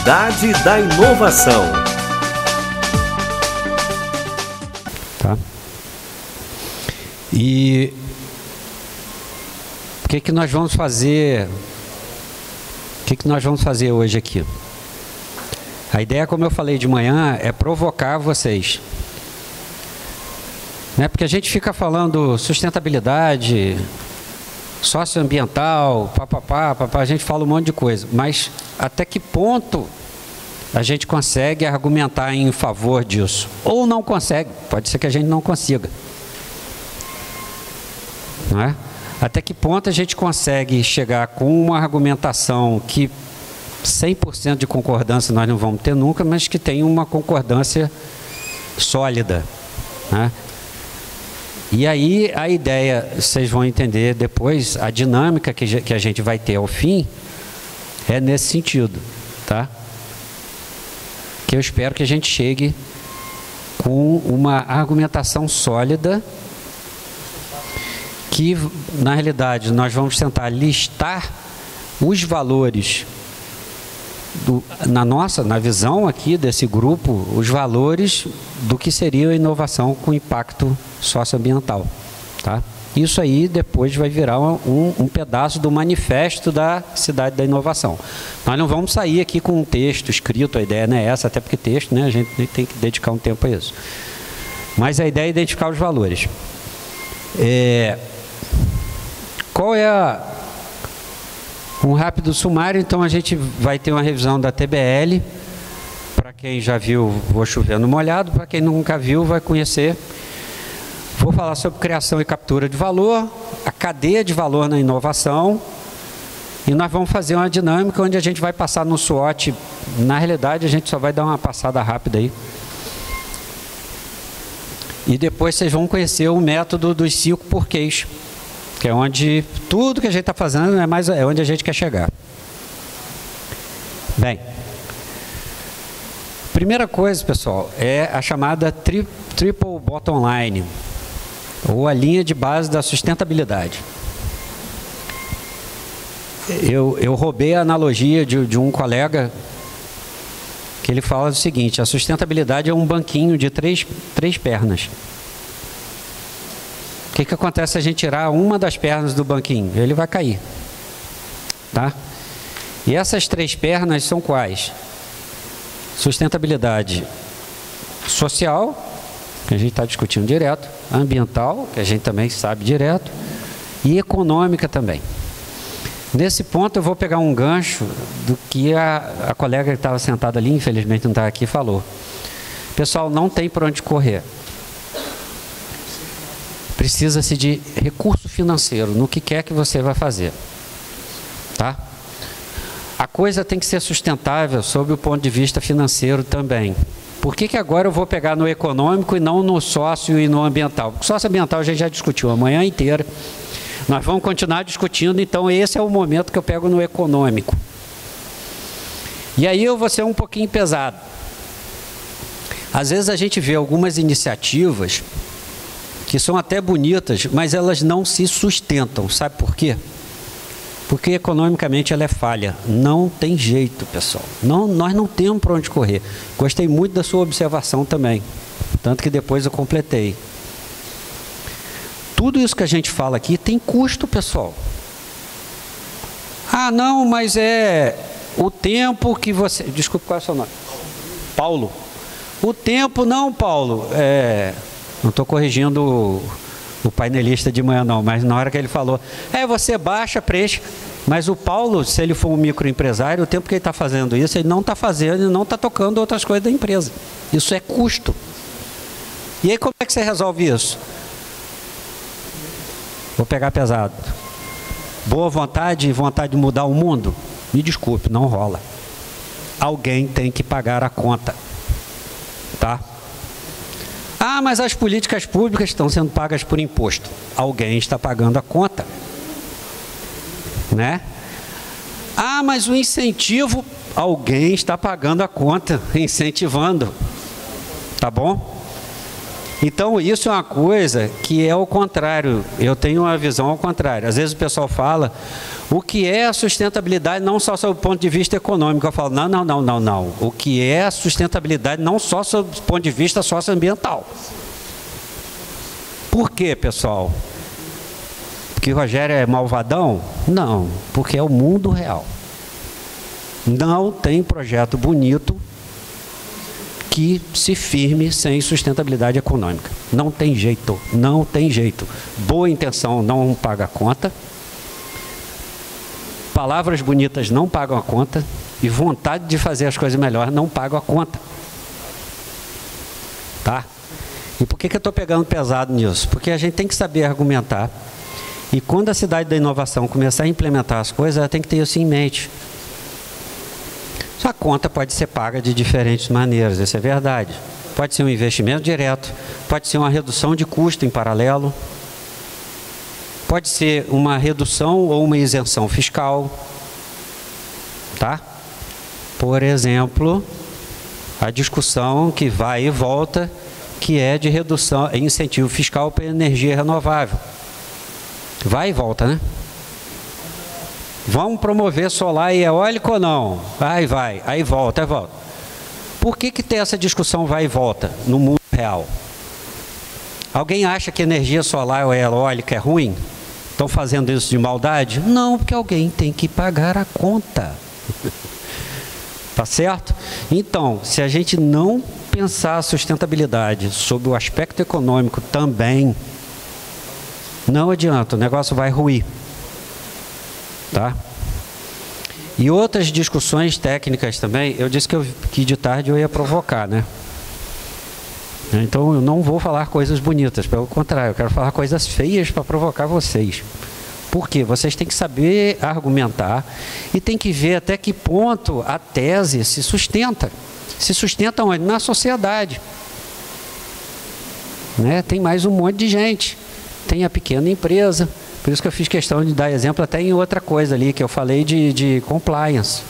Cidade da Inovação. Tá? E o que nós vamos fazer? O que nós vamos fazer hoje aqui? A ideia, como eu falei de manhã, é provocar vocês. Né? Porque a gente fica falando sustentabilidade, socioambiental, papapá, a gente fala um monte de coisa. Mas até que ponto a gente consegue argumentar em favor disso? Ou não consegue, pode ser que a gente não consiga. Não é? Até que ponto a gente consegue chegar com uma argumentação que 100% de concordância nós não vamos ter nunca, mas que tem uma concordância sólida, né? E aí a ideia, vocês vão entender depois, a dinâmica que a gente vai ter ao fim é nesse sentido, tá? Que eu espero que a gente chegue com uma argumentação sólida, que na realidade nós vamos tentar listar os valores na visão aqui desse grupo, os valores do que seria a inovação com impacto socioambiental, tá? Isso aí depois vai virar um pedaço do manifesto da Cidade da Inovação. Nós não vamos sair aqui com um texto escrito, a ideia não é essa, até porque texto, né, a gente tem que dedicar um tempo a isso. Mas a ideia é identificar os valores. Qual é um rápido sumário? Então a gente vai ter uma revisão da TBL. Para quem já viu, vou chover no molhado. Para quem nunca viu, vai conhecer. Vou falar sobre criação e captura de valor, a cadeia de valor na inovação. E nós vamos fazer uma dinâmica onde a gente vai passar no SWOT. Na realidade, a gente só vai dar uma passada rápida aí. E depois vocês vão conhecer o método dos 5 porquês, que é onde tudo que a gente está fazendo é onde a gente quer chegar. Bem, primeira coisa, pessoal, é a chamada Triple Bottom Line, ou a linha de base da sustentabilidade. Eu roubei a analogia de um colega, que ele fala o seguinte: a sustentabilidade é um banquinho de três pernas. O que acontece se a gente tirar uma das pernas do banquinho? Ele vai cair, tá? E essas 3 pernas são quais? Sustentabilidade social, que a gente está discutindo direto, ambiental, que a gente também sabe direto, e econômica também. Nesse ponto eu vou pegar um gancho do que a colega que estava sentada ali, infelizmente não está aqui, falou. Pessoal, não tem para onde correr. Precisa-se de recurso financeiro no que quer que você vai fazer, tá? A coisa tem que ser sustentável sob o ponto de vista financeiro também. Por que agora eu vou pegar no econômico e não no sócio e no ambiental? Porque socioambiental a gente já discutiu a manhã inteira. Nós vamos continuar discutindo, então esse é o momento que eu pego no econômico. E aí eu vou ser um pouquinho pesado. Às vezes a gente vê algumas iniciativas que são até bonitas, mas elas não se sustentam. Sabe por quê? Porque economicamente ela é falha. Não tem jeito, pessoal. Nós não temos para onde correr. Gostei muito da sua observação também. Tanto que depois eu completei. Tudo isso que a gente fala aqui tem custo, pessoal. Ah, não, mas é o tempo que você... Desculpe, qual é o seu nome? Paulo. O tempo, não, Paulo. Não estou corrigindo o painelista de manhã, não, mas na hora que ele falou, você baixa, preenche. Mas o Paulo, se ele for um microempresário, o tempo que ele está fazendo isso, ele não está fazendo e não está tocando outras coisas da empresa. Isso é custo. E aí como é que você resolve isso? Vou pegar pesado. Boa vontade e vontade de mudar o mundo? Me desculpe, não rola. Alguém tem que pagar a conta. Tá? Ah, mas as políticas públicas estão sendo pagas por imposto. Alguém está pagando a conta. Né? Ah, mas o incentivo, alguém está pagando a conta, incentivando. Tá bom? Então, isso é uma coisa que é o contrário. Eu tenho uma visão ao contrário. Às vezes o pessoal fala o que é a sustentabilidade não só sob o ponto de vista econômico. Eu falo, não. O que é a sustentabilidade não só sob o ponto de vista socioambiental. Por quê, pessoal? Porque o Rogério é malvadão? Não, porque é o mundo real. Não tem projeto bonito que se firme sem sustentabilidade econômica. Não tem jeito, não tem jeito. Boa intenção não paga a conta, palavras bonitas não pagam a conta e vontade de fazer as coisas melhor não pagam a conta. Tá? E por que eu estou pegando pesado nisso? Porque a gente tem que saber argumentar e quando a cidade da inovação começar a implementar as coisas, ela tem que ter isso em mente. A conta pode ser paga de diferentes maneiras, isso é verdade. Pode ser um investimento direto, pode ser uma redução de custo em paralelo, pode ser uma redução ou uma isenção fiscal, tá? Por exemplo, a discussão que vai e volta, que é de redução, incentivo fiscal para energia renovável. Vai e volta, né? Vamos promover solar e eólico ou não? Vai, aí volta. Por que tem essa discussão vai e volta no mundo real? Alguém acha que energia solar ou eólica é ruim? Estão fazendo isso de maldade? Não, porque alguém tem que pagar a conta. Tá certo? Então, se a gente não pensar a sustentabilidade sob o aspecto econômico também, não adianta, o negócio vai ruir. Tá? E outras discussões técnicas também, eu disse que de tarde eu ia provocar, né? Então eu não vou falar coisas bonitas, pelo contrário, eu quero falar coisas feias para provocar vocês. Por quê? Vocês têm que saber argumentar e tem que ver até que ponto a tese se sustenta. Se sustenta onde? Na sociedade. Né? Tem mais um monte de gente. Tem a pequena empresa. Por isso que eu fiz questão de dar exemplo até em outra coisa ali, que eu falei de compliance.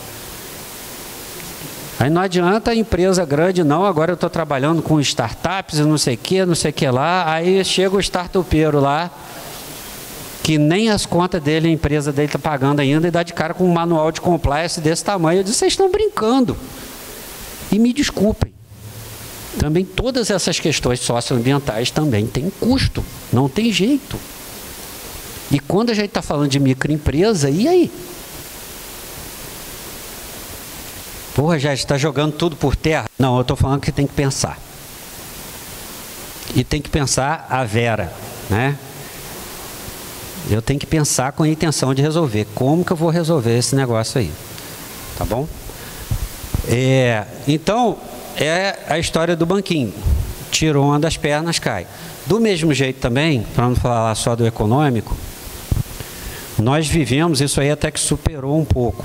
Aí não adianta a empresa grande, não, agora eu estou trabalhando com startups e não sei o que lá, aí chega o startupeiro lá, que nem as contas dele, a empresa dele está pagando ainda, e dá de cara com um manual de compliance desse tamanho. Eu disse, vocês estão brincando. E me desculpem, também todas essas questões socioambientais também têm custo, não tem jeito. E quando a gente está falando de microempresa, e aí? Porra, já está jogando tudo por terra? Não, eu estou falando que tem que pensar. E tem que pensar a vera, né? Eu tenho que pensar com a intenção de resolver. Como que eu vou resolver esse negócio aí? Tá bom? Então, é a história do banquinho. Tirou uma das pernas, cai. Do mesmo jeito também, para não falar só do econômico, nós vivemos, isso aí até que superou um pouco,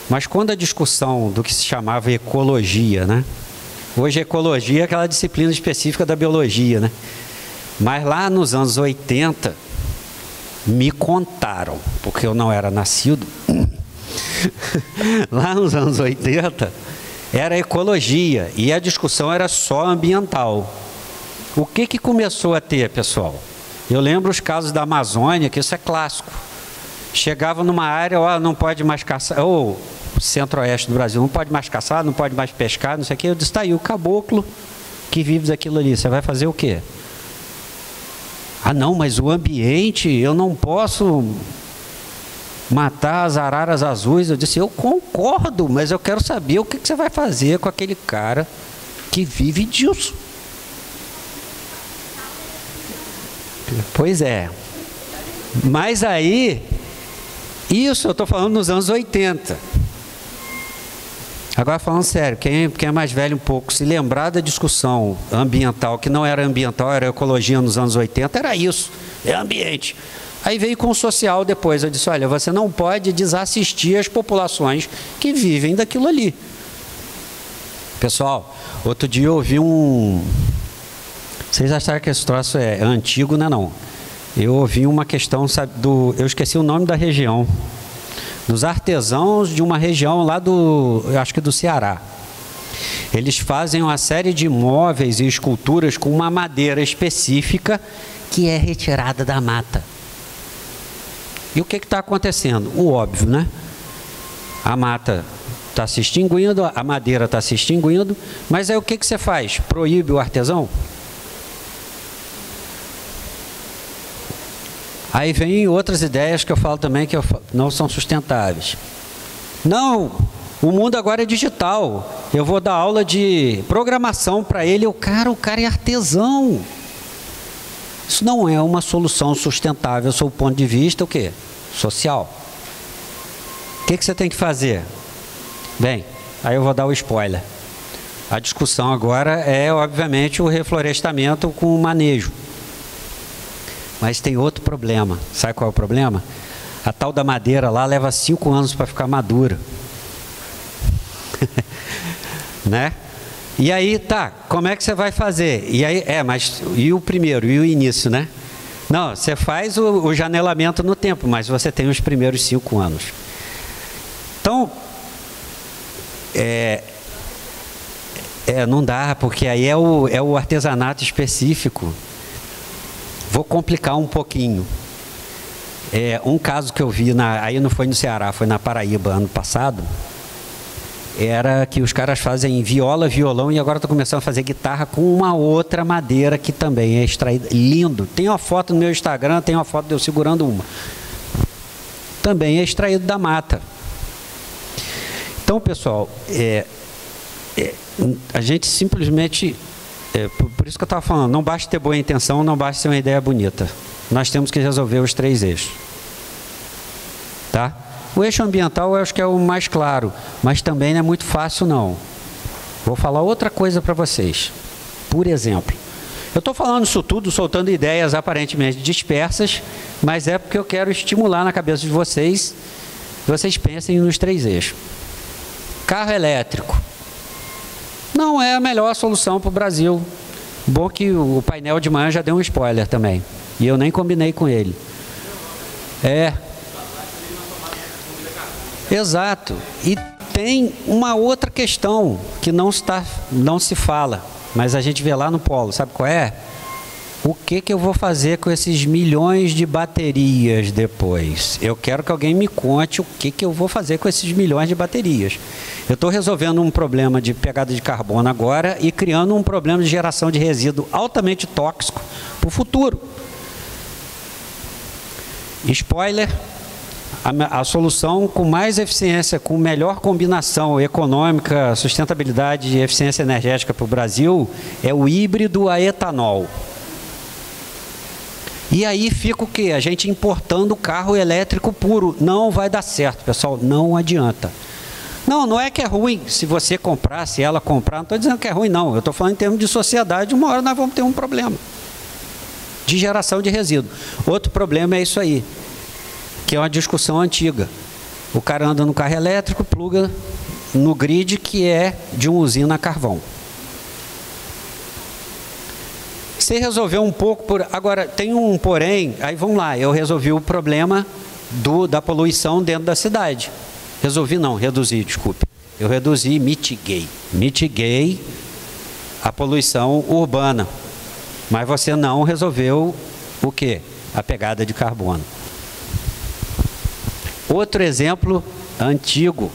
mas quando a discussão do que se chamava ecologia, né? Hoje ecologia é aquela disciplina específica da biologia, né? Mas lá nos anos 80, me contaram, porque eu não era nascido, lá nos anos 80, era ecologia e a discussão era só ambiental. O que começou a ter, pessoal? Eu lembro os casos da Amazônia, que isso é clássico. Chegava numa área, ó, não pode mais caçar, ou centro-oeste do Brasil, não pode mais caçar, não pode mais pescar, não sei o quê. Eu disse, tá aí, o caboclo que vive daquilo ali, você vai fazer o quê? Ah, não, mas o ambiente, eu não posso matar as araras azuis. Eu disse, eu concordo, mas eu quero saber o que você vai fazer com aquele cara que vive disso. Pois é. Mas aí, isso eu estou falando nos anos 80. Agora falando sério, quem é mais velho um pouco, se lembrar da discussão ambiental, que não era ambiental, era ecologia nos anos 80, era isso, é ambiente. Aí veio com o social depois, eu disse, olha, você não pode desassistir as populações que vivem daquilo ali. Pessoal, outro dia eu ouvi vocês acharam que esse troço é antigo, né? Não. Eu ouvi uma questão, sabe, eu esqueci o nome da região, dos artesãos de uma região lá eu acho que do Ceará. Eles fazem uma série de móveis e esculturas com uma madeira específica que é retirada da mata. E o que está acontecendo? O óbvio, né? A mata está se extinguindo, a madeira está se extinguindo, mas aí o que você faz? Proíbe o artesão? Aí vem outras ideias que eu falo também que não são sustentáveis. Não, o mundo agora é digital. Eu vou dar aula de programação para ele. O cara é artesão. Isso não é uma solução sustentável sob o ponto de vista o quê? Social. O que você tem que fazer? Bem, aí eu vou dar o spoiler. A discussão agora é, obviamente, o reflorestamento com o manejo. Mas tem outro problema. Sabe qual é o problema? A tal da madeira lá leva 5 anos para ficar madura. Né? E aí, tá, como é que você vai fazer? E aí, mas e o primeiro, e o início, né? Não, você faz o janelamento no tempo, mas você tem os primeiros 5 anos. Então, não dá, porque aí é o artesanato específico. Vou complicar um pouquinho. Um caso que eu vi, aí não foi no Ceará, foi na Paraíba ano passado, era que os caras fazem viola, violão e agora estão começando a fazer guitarra com uma outra madeira que também é extraída. Lindo. Tem uma foto no meu Instagram, tem uma foto de eu segurando uma. Também é extraído da mata. Então, pessoal, a gente simplesmente... por isso que eu estava falando, não basta ter boa intenção, não basta ser uma ideia bonita. Nós temos que resolver os 3 eixos. Tá? O eixo ambiental eu acho que é o mais claro, mas também não é muito fácil não. Vou falar outra coisa para vocês. Por exemplo, eu estou falando isso tudo, soltando ideias aparentemente dispersas, mas é porque eu quero estimular na cabeça de vocês, que vocês pensem nos 3 eixos. Carro elétrico. Não é a melhor solução para o Brasil. Bom que o painel de manhã já deu um spoiler também. E eu nem combinei com ele. Exato. E tem uma outra questão que não se fala, mas a gente vê lá no polo. Sabe qual é? O que eu vou fazer com esses milhões de baterias depois? Eu quero que alguém me conte o que eu vou fazer com esses milhões de baterias. Eu estou resolvendo um problema de pegada de carbono agora e criando um problema de geração de resíduo altamente tóxico para o futuro. Spoiler, a solução com mais eficiência, com melhor combinação econômica, sustentabilidade e eficiência energética para o Brasil é o híbrido a etanol. E aí fica o quê? A gente importando carro elétrico puro. Não vai dar certo, pessoal, não adianta. Não é que é ruim se você comprar, se ela comprar, não estou dizendo que é ruim não, eu estou falando em termos de sociedade, uma hora nós vamos ter um problema de geração de resíduo. Outro problema é isso aí, que é uma discussão antiga. O cara anda no carro elétrico, pluga no grid que é de uma usina a carvão. Você resolveu um pouco, agora tem um porém, aí vamos lá, eu resolvi o problema da poluição dentro da cidade. Reduzi, desculpe. Eu reduzi, mitiguei a poluição urbana. Mas você não resolveu o quê? A pegada de carbono. Outro exemplo antigo,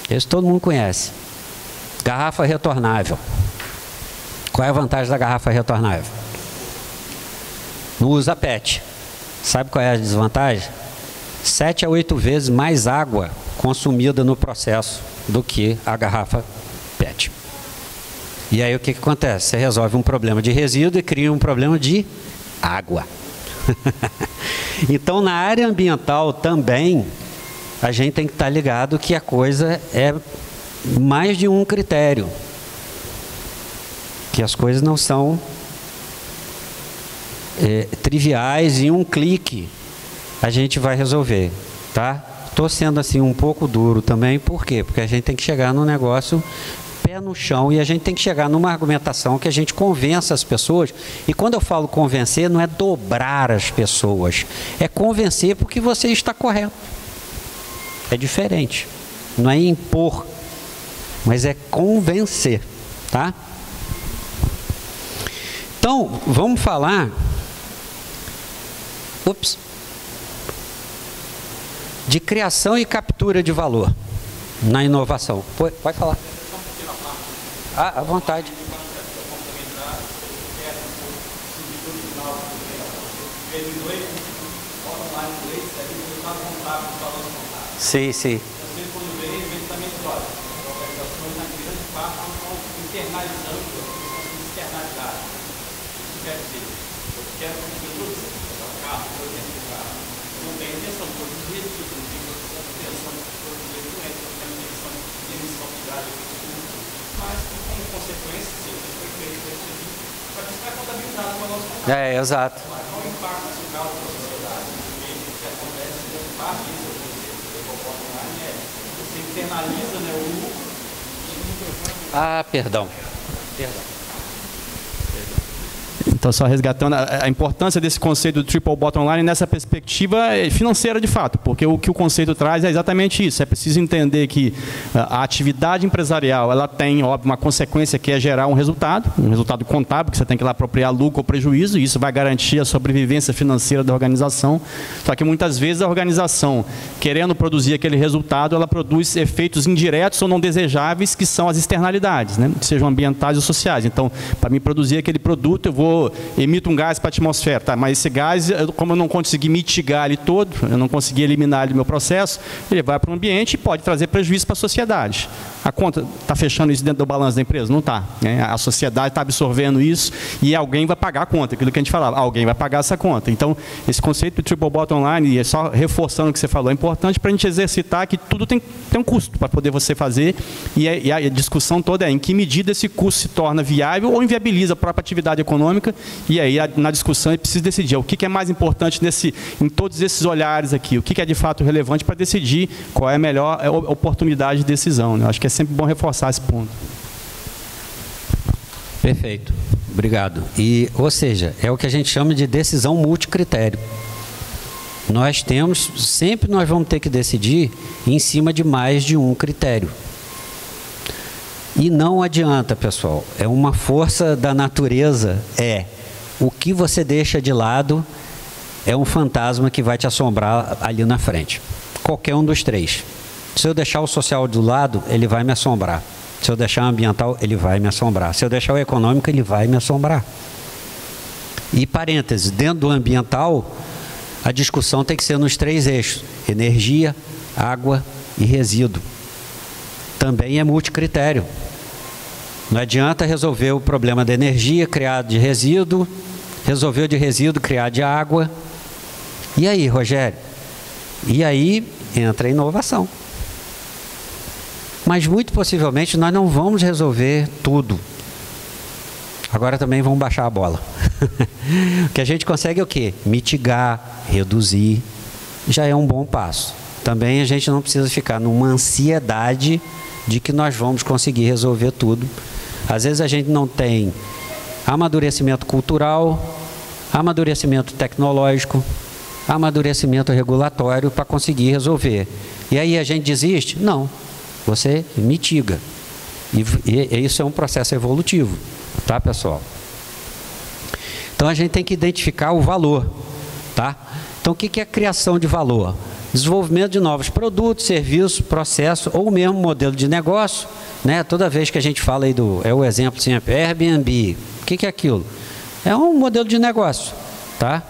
esse todo mundo conhece. Garrafa retornável. Qual é a vantagem da garrafa retornável? Não usa PET. Sabe qual é a desvantagem? 7 a 8 vezes mais água consumida no processo do que a garrafa PET. E aí o que acontece? Você resolve um problema de resíduo e cria um problema de água. Então, na área ambiental também, a gente tem que estar ligado que a coisa é mais de um critério. Que as coisas não são triviais e um clique a gente vai resolver, tá? Estou sendo assim um pouco duro também, por quê? Porque a gente tem que chegar num negócio pé no chão e a gente tem que chegar numa argumentação que a gente convença as pessoas. E quando eu falo convencer, não é dobrar as pessoas, é convencer porque você está correto. É diferente, não é impor, mas é convencer. tá? Então, vamos falar de criação e captura de valor na inovação. Pode falar. À vontade. Sim, sim. É, exato. Ah, perdão. Então, só resgatando a importância desse conceito do triple bottom line nessa perspectiva financeira de fato, porque o que o conceito traz é exatamente isso. É preciso entender que a atividade empresarial ela tem, óbvio, uma consequência que é gerar um resultado contábil, que você tem que ir lá apropriar lucro ou prejuízo, e isso vai garantir a sobrevivência financeira da organização. Só que muitas vezes a organização, querendo produzir aquele resultado, ela produz efeitos indiretos ou não desejáveis, que são as externalidades, né? Sejam ambientais ou sociais. Então, para mim produzir aquele produto, eu emito um gás para a atmosfera, tá? Mas esse gás, como eu não consegui mitigar ele todo, eu não consegui eliminar ele do meu processo, ele vai para o ambiente e pode trazer prejuízo para a sociedade. A conta está fechando isso dentro do balanço da empresa? Não está, né? A sociedade está absorvendo isso e alguém vai pagar a conta, aquilo que a gente falava, alguém vai pagar essa conta. Então, esse conceito do triple bottom line, e só reforçando o que você falou, é importante para a gente exercitar que tudo tem um custo para poder você fazer, e a discussão toda é em que medida esse custo se torna viável ou inviabiliza a própria atividade econômica. E aí, na discussão, é preciso decidir o que é mais importante em todos esses olhares aqui, o que é de fato relevante para decidir qual é a melhor oportunidade de decisão, né? Eu acho que é sempre bom reforçar esse ponto. Perfeito, obrigado. Ou seja, é o que a gente chama de decisão multicritério. Sempre nós vamos ter que decidir em cima de mais de um critério. E não adianta, pessoal, é uma força da natureza, o que você deixa de lado é um fantasma que vai te assombrar ali na frente. Qualquer um dos três. Se eu deixar o social do lado, ele vai me assombrar. Se eu deixar o ambiental, ele vai me assombrar. Se eu deixar o econômico, ele vai me assombrar. E parênteses, dentro do ambiental, a discussão tem que ser nos 3 eixos: energia, água e resíduo. Também é multicritério. Não adianta resolver o problema da energia, criar de resíduo, resolver de resíduo, criar de água. E aí, Rogério? E aí entra a inovação. Mas muito possivelmente nós não vamos resolver tudo. Agora também vamos baixar a bola. O que a gente consegue é o quê? Mitigar, reduzir. Já é um bom passo. Também a gente não precisa ficar numa ansiedade de que nós vamos conseguir resolver tudo. Às vezes a gente não tem amadurecimento cultural, amadurecimento tecnológico, amadurecimento regulatório para conseguir resolver. E aí a gente desiste? Não. Você mitiga. E isso é um processo evolutivo, tá, pessoal? Então a gente tem que identificar o valor, tá? Então o que é criação de valor? Desenvolvimento de novos produtos, serviços, processos ou mesmo modelo de negócio, né? Toda vez que a gente fala aí o exemplo sempre, Airbnb, o que é aquilo? É um modelo de negócio, tá?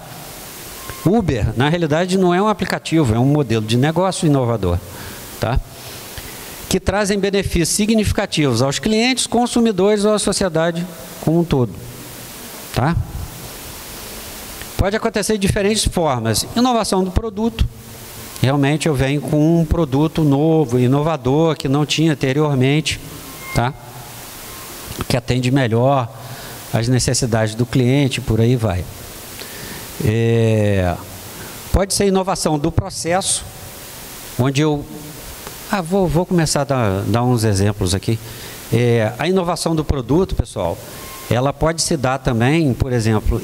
Uber, na realidade, não é um aplicativo, é um modelo de negócio inovador, tá? Que trazem benefícios significativos aos clientes, consumidores ou à sociedade como um todo, tá? Pode acontecer de diferentes formas. Inovação do produto. Realmente eu venho com um produto novo, inovador, que não tinha anteriormente, tá? Que atende melhor as necessidades do cliente, por aí vai. Pode ser inovação do processo, onde eu... vou começar a dar uns exemplos aqui. A inovação do produto, pessoal, ela pode se dar também, por exemplo,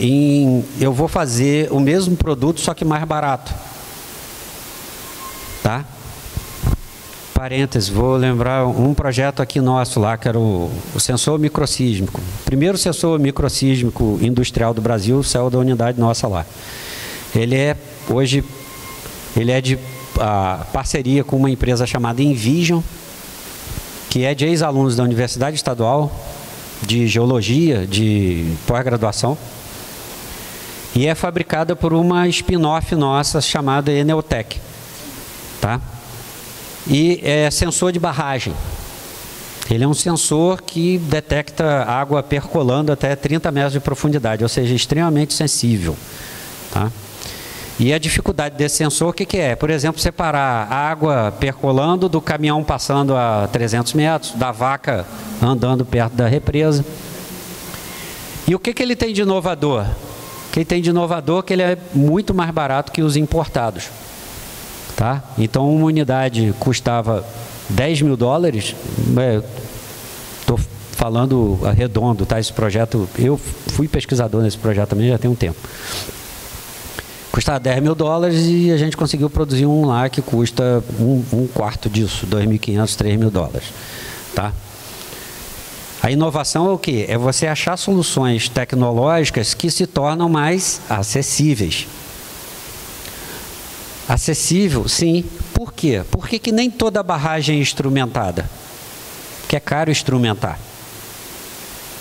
eu vou fazer o mesmo produto, só que mais barato. Tá? Parênteses, vou lembrar um projeto aqui nosso lá, que era o sensor microsísmico. Primeiro sensor microsísmico industrial do Brasil saiu da unidade nossa lá. Hoje, ele é de parceria com uma empresa chamada Envision, que é de ex-alunos da Universidade Estadual, de Geologia, de pós-graduação, e é fabricada por uma spin-off nossa chamada Eneltec, tá? E é sensor de barragem. Ele é um sensor que detecta água percolando até 30 metros de profundidade, ou seja, extremamente sensível, tá? E a dificuldade desse sensor, o que é? Por exemplo, separar a água percolando do caminhão passando a 300 metros, da vaca andando perto da represa. E o que ele tem de inovador? O que ele tem de inovador é que ele é muito mais barato que os importados. Tá? Então, uma unidade custava $10.000, estou falando arredondo, tá? Esse projeto, eu fui pesquisador nesse projeto também, já tem um tempo. Custava $10.000 e a gente conseguiu produzir um lá que custa um quarto disso, $2.500, $3.000. Tá? A inovação é o quê? É você achar soluções tecnológicas que se tornam mais acessíveis. Acessível, sim. Por quê? Porque nem toda barragem é instrumentada. Porque é caro instrumentar.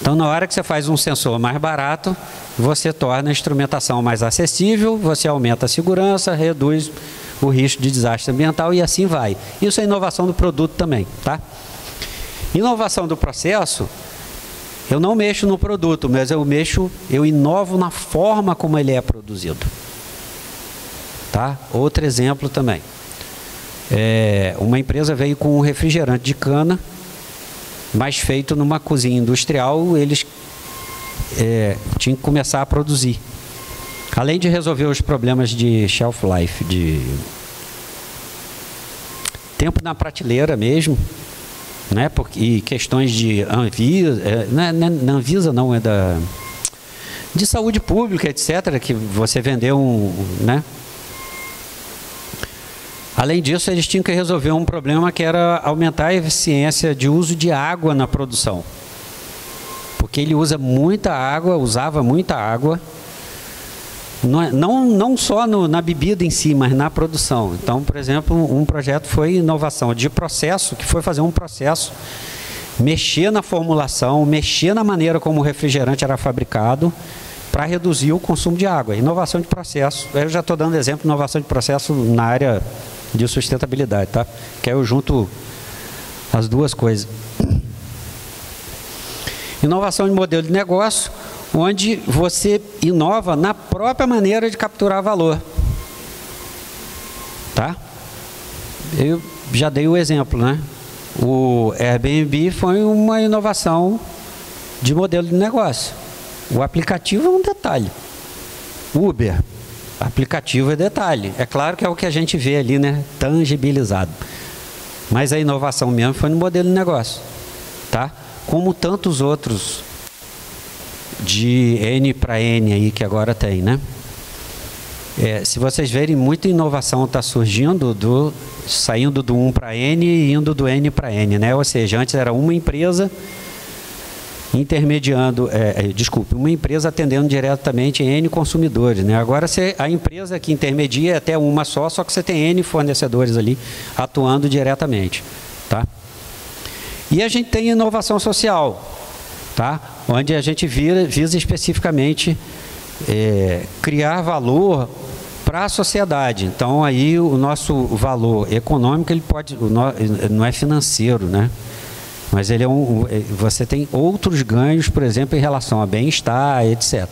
Então, na hora que você faz um sensor mais barato, você torna a instrumentação mais acessível, você aumenta a segurança, reduz o risco de desastre ambiental e assim vai. Isso é inovação do produto também, tá? Inovação do processo, eu não mexo no produto, mas eu inovo na forma como ele é produzido. Tá? Outro exemplo também. Uma empresa veio com um refrigerante de cana, mas feito numa cozinha industrial, eles tinham que começar a produzir. Além de resolver os problemas de shelf life, de tempo na prateleira mesmo, né? E questões de Anvisa, não é Anvisa não, é de saúde pública, etc., que você vendeu né? Além disso, eles tinham que resolver um problema que era aumentar a eficiência de uso de água na produção. Porque ele usava muita água, não só na bebida em si, mas na produção. Então, por exemplo, um projeto foi inovação de processo, que foi fazer um processo, mexer na formulação, mexer na maneira como o refrigerante era fabricado, para reduzir o consumo de água. Inovação de processo. Eu já estou dando exemplo de inovação de processo na área de sustentabilidade, tá? Que aí eu junto as duas coisas. Inovação de modelo de negócio, onde você inova na própria maneira de capturar valor. Tá? Eu já dei o exemplo, né? O Airbnb foi uma inovação de modelo de negócio. O aplicativo é um detalhe. Uber, aplicativo é detalhe. É claro que é o que a gente vê ali, né? Tangibilizado. Mas a inovação mesmo foi no modelo de negócio. Tá? Como tantos outros de N para N aí que agora tem, né? Se vocês verem, muita inovação está surgindo, saindo do 1 para N e indo do N para N, né? Ou seja, antes era uma empresa intermediando, uma empresa atendendo diretamente N consumidores, né? Agora a empresa que intermedia é até uma só que você tem N fornecedores ali atuando diretamente, tá? E a gente tem inovação social, tá? Onde a gente visa especificamente criar valor para a sociedade. Então, aí o nosso valor econômico, ele não é financeiro, né? Mas ele você tem outros ganhos, por exemplo, em relação a bem-estar, etc.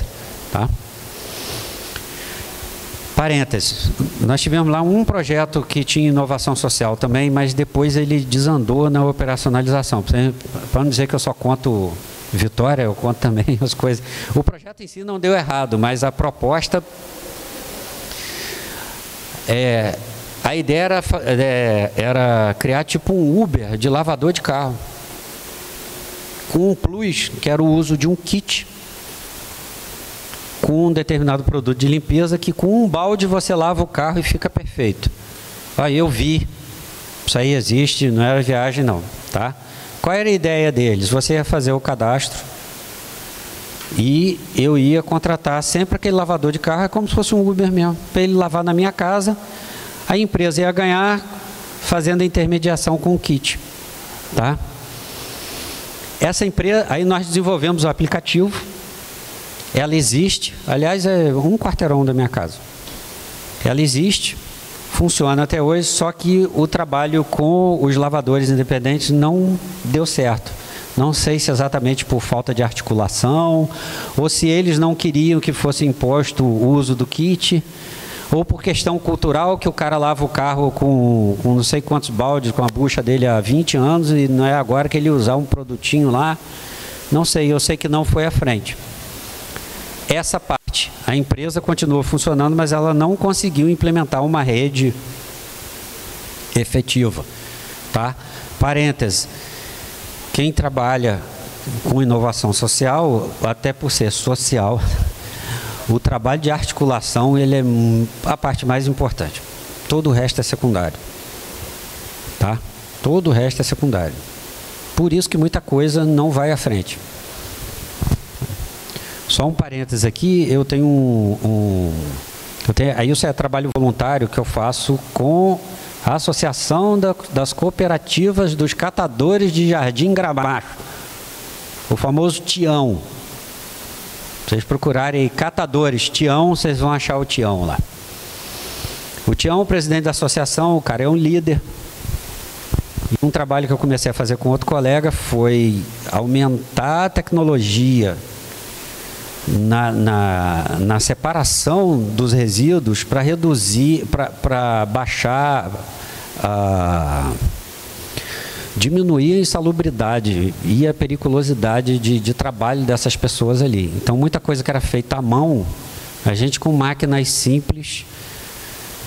Tá? Parênteses, nós tivemos lá um projeto que tinha inovação social também, mas depois ele desandou na operacionalização. Para não dizer que eu só conto vitória, eu conto também as coisas. O projeto em si não deu errado, mas a proposta... a ideia era criar tipo um Uber de lavador de carro, com um plus, que era o uso de um kit com um determinado produto de limpeza, que com um balde você lava o carro e fica perfeito. Aí eu vi, pra Isso aí existe, não era viagem não, tá? Qual era a ideia deles? Você ia fazer o cadastro e eu ia contratar sempre aquele lavador de carro, é como se fosse um Uber mesmo, para ele lavar na minha casa. A empresa ia ganhar fazendo a intermediação com o kit, tá? Essa empresa, aí nós desenvolvemos o aplicativo, ela existe, aliás, é um quarteirão da minha casa. Ela existe, funciona até hoje, só que o trabalho com os lavadores independentes não deu certo. Não sei se exatamente por falta de articulação, ou se eles não queriam que fosse imposto o uso do kit, ou por questão cultural, que o cara lava o carro com não sei quantos baldes, com a bucha dele há 20 anos, e não é agora que ele usar um produtinho lá. Não sei, eu sei que não foi à frente. Essa parte, a empresa continuou funcionando, mas ela não conseguiu implementar uma rede efetiva, tá? Parênteses, quem trabalha com inovação social, até por ser social, o trabalho de articulação, ele é a parte mais importante. Todo o resto é secundário, tá? Todo o resto é secundário. Por isso que muita coisa não vai à frente. Só um parênteses aqui, eu tenho aí isso é trabalho voluntário que eu faço com a Associação das Cooperativas dos Catadores de Jardim Gramacho, o famoso Tião. Vocês procurarem aí, catadores, Tião, vocês vão achar o Tião lá. O Tião, o presidente da associação, o cara é um líder. E um trabalho que eu comecei a fazer com outro colega foi aumentar a tecnologia na separação dos resíduos para reduzir, para baixar, diminuir a insalubridade e a periculosidade de trabalho dessas pessoas ali. Então, muita coisa que era feita à mão, a gente com máquinas simples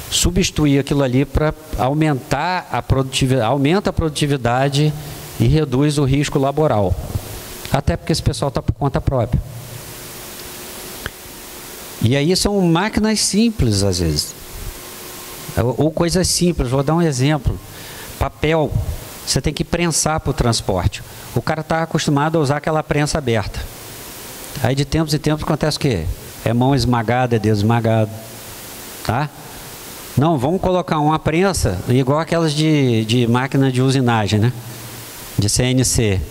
substituir aquilo ali para aumentar a produtividade, aumenta a produtividade e reduz o risco laboral. Até porque esse pessoal está por conta própria. E aí são máquinas simples, às vezes. Ou coisas simples, vou dar um exemplo. Papel, você tem que prensar para o transporte. O cara está acostumado a usar aquela prensa aberta. Aí de tempos em tempos acontece o quê? É mão esmagada, é dedo esmagado. Tá? Não, vamos colocar uma prensa igual aquelas de máquina de usinagem, né? De CNC.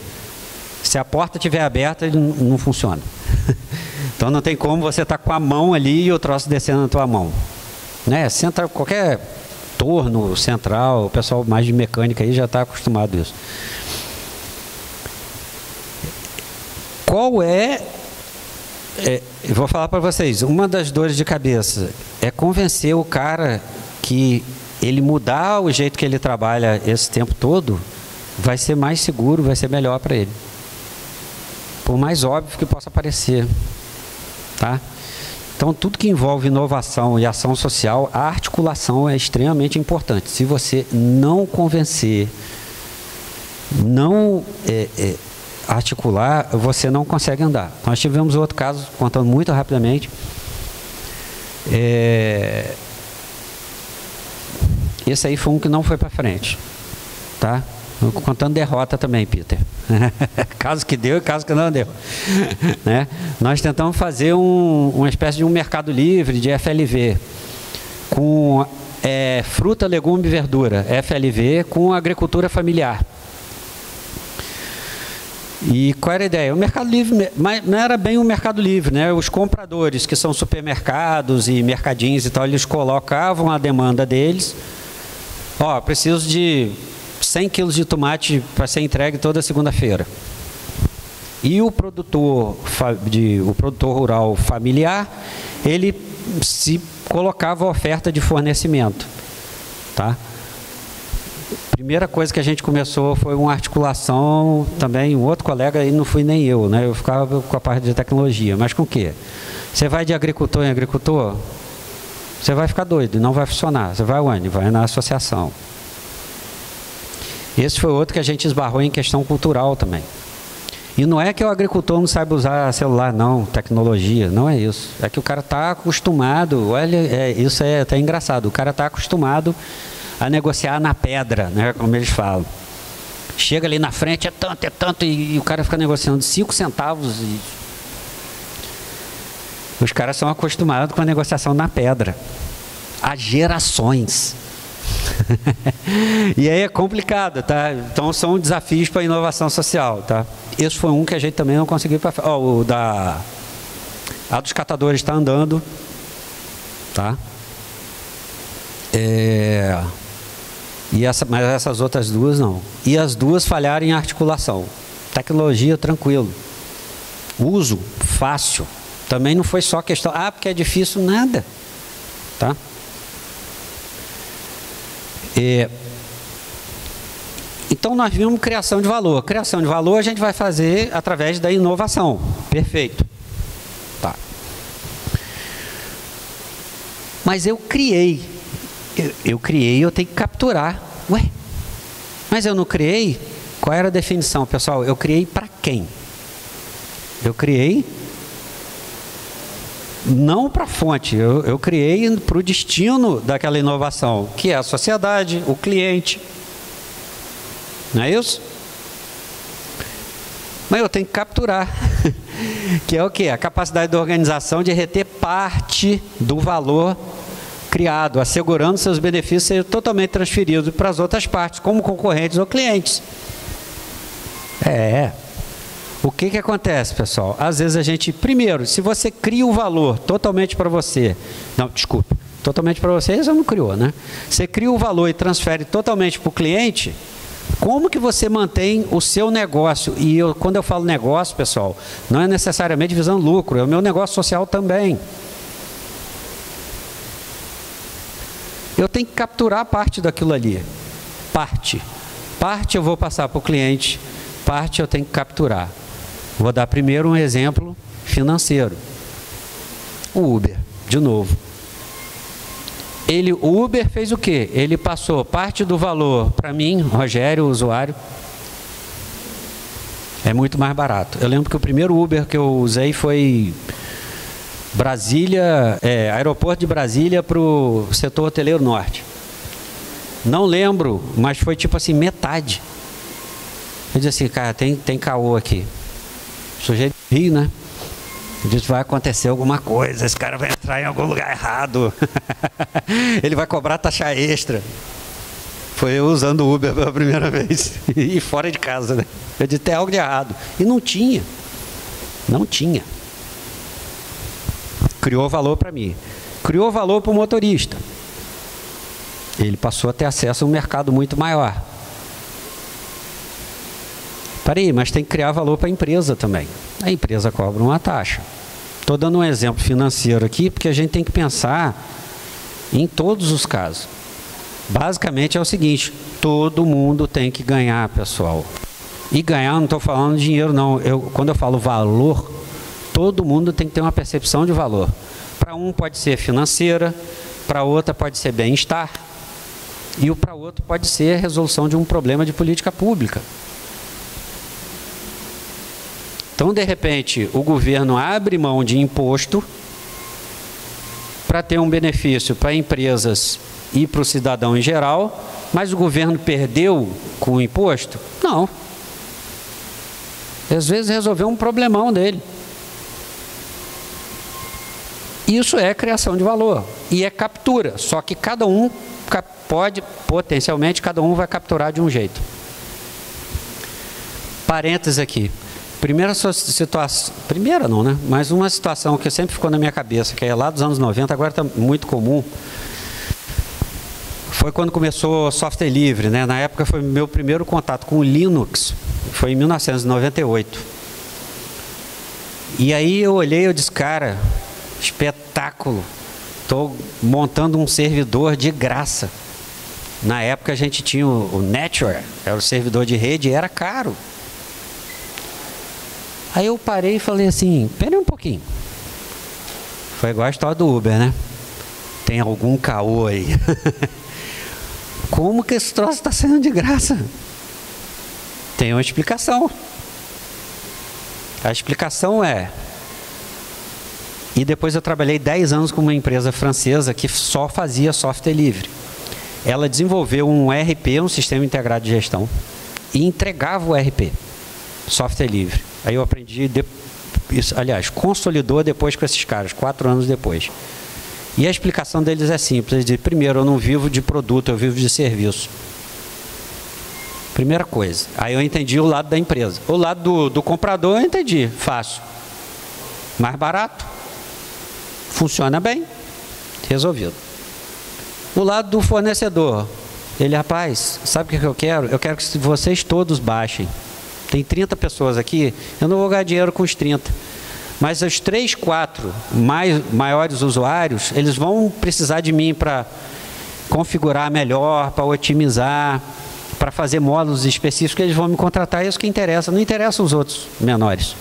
Se a porta estiver aberta, ele não funciona. Então não tem como você estar com a mão ali e o troço descendo na tua mão. Né? Qualquer torno central, o pessoal mais de mecânica aí já está acostumado a isso. Qual eu vou falar para vocês, uma das dores de cabeça é convencer o cara que ele mudar o jeito que ele trabalha esse tempo todo, vai ser mais seguro, vai ser melhor para ele. Por mais óbvio que possa parecer. Tá? Então, tudo que envolve inovação e ação social, a articulação é extremamente importante. Se você não convencer, não articular, você não consegue andar. Nós tivemos outro caso, contando muito rapidamente. Esse aí foi um que não foi para frente. Tá? Contando derrota também, Peter. Caso que deu e caso que não deu. Né? Nós tentamos fazer uma espécie de um mercado livre de FLV, com fruta, legume e verdura, FLV, com agricultura familiar. E qual era a ideia? O mercado livre, mas não era bem um mercado livre, né? Os compradores, que são supermercados e mercadinhos e tal, eles colocavam a demanda deles. Ó, preciso de 100 quilos de tomate para ser entregue toda segunda-feira. E o produtor rural familiar, ele se colocava a oferta de fornecimento. Tá? Primeira coisa que a gente começou foi uma articulação também, um outro colega, e não fui nem eu, né? Eu ficava com a parte de tecnologia. Mas com o quê? Você vai de agricultor em agricultor, você vai ficar doido, não vai funcionar. Você vai onde? Vai na associação. Esse foi outro que a gente esbarrou em questão cultural também. E não é que o agricultor não saiba usar celular, não, tecnologia, não é isso. É que o cara está acostumado, olha, isso é até engraçado, o cara está acostumado a negociar na pedra, né, como eles falam. Chega ali na frente, é tanto, e o cara fica negociando 5 centavos. E os caras são acostumados com a negociação na pedra. Há gerações. E aí é complicado, tá? Então são desafios para a inovação social, tá? Esse foi um que a gente também não conseguiu para a dos catadores está andando, tá? Mas essas outras duas não. E as duas falharam em articulação. Tecnologia, tranquilo. Uso, fácil. Também não foi só questão, porque é difícil, nada. Tá? Então nós vimos criação de valor. Criação de valor a gente vai fazer através da inovação. Perfeito. Tá. Mas eu criei, eu tenho que capturar. Ué, mas eu não criei? Qual era a definição, pessoal? Eu criei para quem? Eu criei não para a fonte, eu criei para o destino daquela inovação, que é a sociedade, o cliente. Não é isso? Mas eu tenho que capturar, que é o quê? A capacidade da organização de reter parte do valor criado, assegurando seus benefícios serem totalmente transferidos para as outras partes, como concorrentes ou clientes. O que acontece, pessoal? Às vezes a gente, primeiro, se você cria o valor totalmente para você, não, desculpa, totalmente para você, você não criou, né? Você cria o valor e transfere totalmente para o cliente, como que você mantém o seu negócio? E quando eu falo negócio, pessoal, não é necessariamente visando lucro, é o meu negócio social também. Eu tenho que capturar parte daquilo ali. Parte eu vou passar para o cliente, parte eu tenho que capturar. Vou dar primeiro um exemplo financeiro. O Uber, de novo. O Uber fez o quê? Ele passou parte do valor para mim, Rogério, o usuário. É muito mais barato. Eu lembro que o primeiro Uber que eu usei foi aeroporto de Brasília para o setor hoteleiro norte. Não lembro, mas foi tipo assim, metade. Eu disse assim, cara, tem caô aqui. O sujeito ri, né? Eu disse, vai acontecer alguma coisa, esse cara vai entrar em algum lugar errado. Ele vai cobrar taxa extra. Foi eu usando o Uber pela primeira vez. E fora de casa, né? Eu disse, tem algo de errado. E não tinha. Não tinha. Criou valor para mim. Criou valor para o motorista. Ele passou a ter acesso a um mercado muito maior. Peraí, mas tem que criar valor para a empresa também. A empresa cobra uma taxa. Estou dando um exemplo financeiro aqui, porque a gente tem que pensar em todos os casos. Basicamente é o seguinte, todo mundo tem que ganhar, pessoal. E ganhar, não estou falando de dinheiro, não. Quando eu falo valor, todo mundo tem que ter uma percepção de valor. Para um pode ser financeira, para outra pode ser bem-estar, e para outro pode ser a resolução de um problema de política pública. Então, de repente, o governo abre mão de imposto para ter um benefício para empresas e para o cidadão em geral, mas o governo perdeu com o imposto? Não. Às vezes resolveu um problemão dele. Isso é criação de valor e é captura, só que cada um pode, potencialmente, cada um vai capturar de um jeito. Parênteses aqui. Primeira situação, primeira não, né? Mas uma situação que sempre ficou na minha cabeça, que é lá dos anos 90, agora está muito comum, foi quando começou o software livre, né? Na época foi meu primeiro contato com o Linux, foi em 1998. E aí eu olhei e eu disse, cara, espetáculo, estou montando um servidor de graça. Na época a gente tinha o Netware, era o servidor de rede e era caro. Aí eu parei e falei assim, pera um pouquinho. Foi igual a história do Uber, né? Tem algum caô aí. Como que esse troço está saindo de graça? Tem uma explicação. A explicação é... E depois eu trabalhei 10 anos com uma empresa francesa que só fazia software livre. ela desenvolveu um ERP, um Sistema Integrado de Gestão, e entregava o ERP, software livre. Aí eu aprendi, isso, aliás, consolidou depois com esses caras, 4 anos depois. E a explicação deles é simples. Eles dizem, primeiro, eu não vivo de produto, eu vivo de serviço. Primeira coisa. Aí eu entendi o lado da empresa. O lado do comprador eu entendi, fácil. Mais barato, funciona bem, resolvido. O lado do fornecedor, ele, rapaz, sabe o que eu quero? Eu quero que vocês todos baixem. Tem 30 pessoas aqui, eu não vou ganhar dinheiro com os 30. Mas os 3, 4 maiores usuários, eles vão precisar de mim para configurar melhor, para otimizar, para fazer módulos específicos, eles vão me contratar, é isso que interessa, não interessa os outros menores.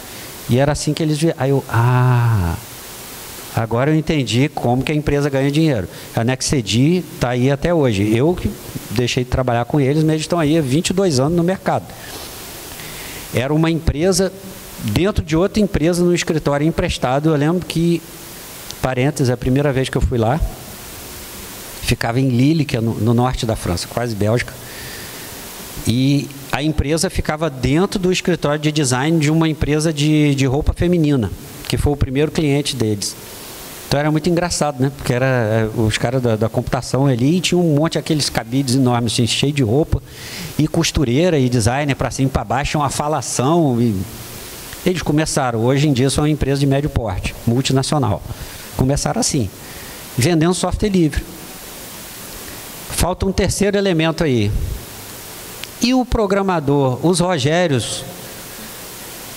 E era assim que eles viam. Aí eu, agora eu entendi como que a empresa ganha dinheiro. A Nexedi está aí até hoje. Eu que deixei de trabalhar com eles, mas eles estão aí há 22 anos no mercado. Era uma empresa dentro de outra empresa no escritório emprestado. Eu lembro que, parênteses, a primeira vez que eu fui lá, ficava em Lille, que é no norte da França, quase Bélgica. E a empresa ficava dentro do escritório de design de uma empresa de roupa feminina, que foi o primeiro cliente deles. Então era muito engraçado, né? Porque era os caras da computação ali e tinha um monte daqueles cabides enormes, assim, cheio de roupa, e costureira e designer para cima e para baixo, uma falação. E eles começaram, hoje em dia são uma empresa de médio porte, multinacional. Começaram assim, vendendo software livre. Falta um terceiro elemento aí. E o programador, os Rogérios,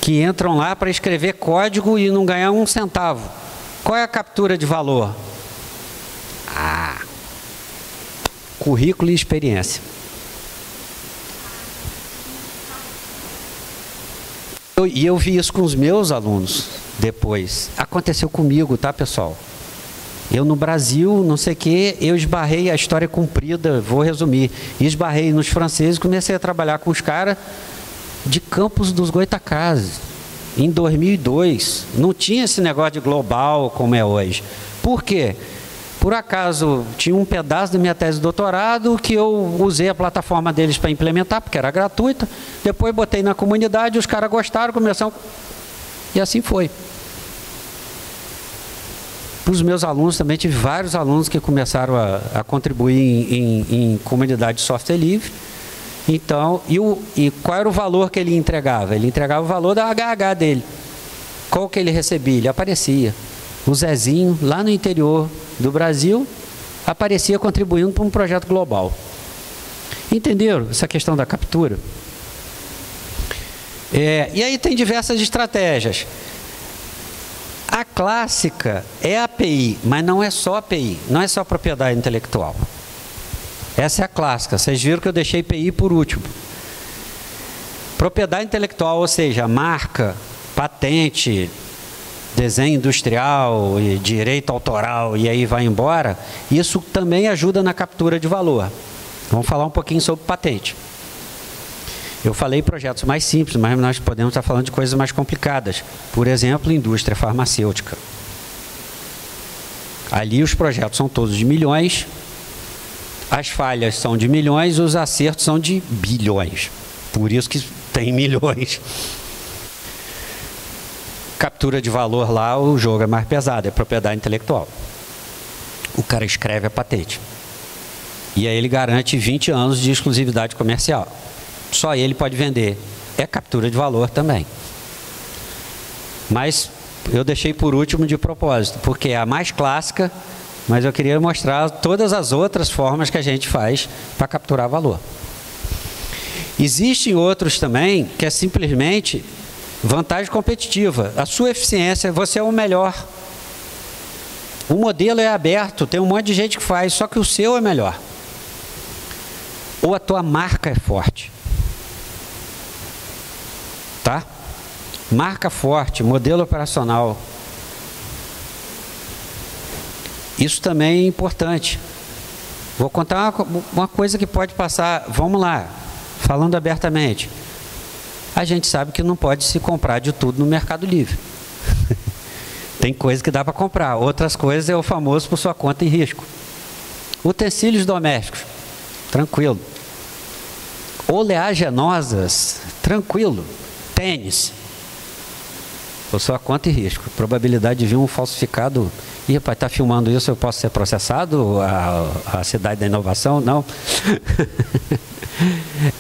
que entram lá para escrever código e não ganhar um centavo. Qual é a captura de valor? Currículo e experiência. E eu vi isso com os meus alunos depois. Aconteceu comigo, tá, pessoal? Eu no Brasil, não sei o quê, eu esbarrei, a história comprida, vou resumir, esbarrei nos franceses, comecei a trabalhar com os caras de Campos dos Goytacazes, em 2002. Não tinha esse negócio de global como é hoje. Por quê? Por acaso, tinha um pedaço da minha tese de doutorado que eu usei a plataforma deles para implementar, porque era gratuita, depois botei na comunidade, os caras gostaram, começaram, e assim foi. Para os meus alunos também, tive vários alunos que começaram a contribuir em comunidade de software livre. Então, e qual era o valor que ele entregava? Ele entregava o valor da HH dele. Qual que ele recebia? Ele aparecia. O Zezinho, lá no interior do Brasil, aparecia contribuindo para um projeto global. Entenderam essa questão da captura? E aí tem diversas estratégias. A clássica é a API, mas não é só API, não é só propriedade intelectual. Essa é a clássica. Vocês viram que eu deixei API por último. Propriedade intelectual, ou seja, marca, patente, desenho industrial, direito autoral, e aí vai embora, isso também ajuda na captura de valor. Vamos falar um pouquinho sobre patente. Eu falei projetos mais simples, mas nós podemos estar falando de coisas mais complicadas. Por exemplo, indústria farmacêutica. Ali os projetos são todos de milhões, as falhas são de milhões, os acertos são de bilhões. Por isso que tem milhões. Captura de valor lá, o jogo é mais pesado, é propriedade intelectual. O cara escreve a patente. E aí ele garante 20 anos de exclusividade comercial. Só ele pode vender. É captura de valor também. Mas eu deixei por último de propósito, porque é a mais clássica, mas eu queria mostrar todas as outras formas que a gente faz para capturar valor. Existem outros também, que é simplesmente vantagem competitiva. A sua eficiência, você é o melhor. O modelo é aberto, tem um monte de gente que faz, só que o seu é melhor. Ou a tua marca é forte. Tá? Marca forte, modelo operacional. Isso também é importante. Vou contar uma coisa que pode passar, vamos lá, falando abertamente. A gente sabe que não pode se comprar de tudo no Mercado Livre. Tem coisa que dá para comprar, outras coisas é o famoso por sua conta e risco. Utensílios domésticos. tranquilo. Oleaginosas, tranquilo. Tênis, por sua conta e risco. Probabilidade de vir um falsificado. Ih, rapaz, está filmando isso, eu posso ser processado? A cidade da inovação? Não.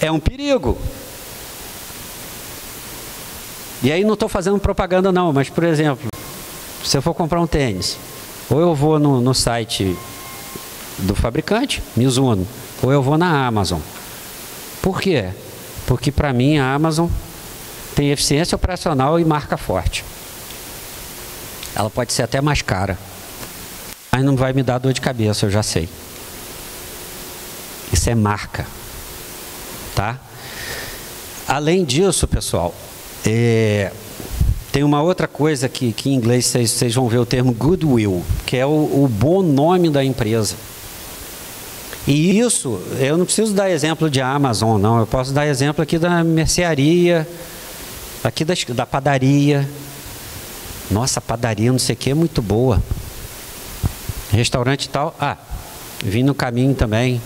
É um perigo. E aí não estou fazendo propaganda não, mas por exemplo, se eu for comprar um tênis, ou eu vou no site do fabricante, Mizuno, ou eu vou na Amazon. Por quê? Porque para mim a Amazon tem eficiência operacional e marca forte. Ela pode ser até mais cara, mas não vai me dar dor de cabeça, eu já sei. Isso é marca, tá? Além disso, pessoal, tem uma outra coisa que em inglês vocês vão ver o termo goodwill, que é o bom nome da empresa. E isso, eu não preciso dar exemplo de Amazon, não. Eu posso dar exemplo aqui da mercearia, aqui da padaria. Nossa, a padaria não sei o que é muito boa. Restaurante e tal. Vim no caminho também.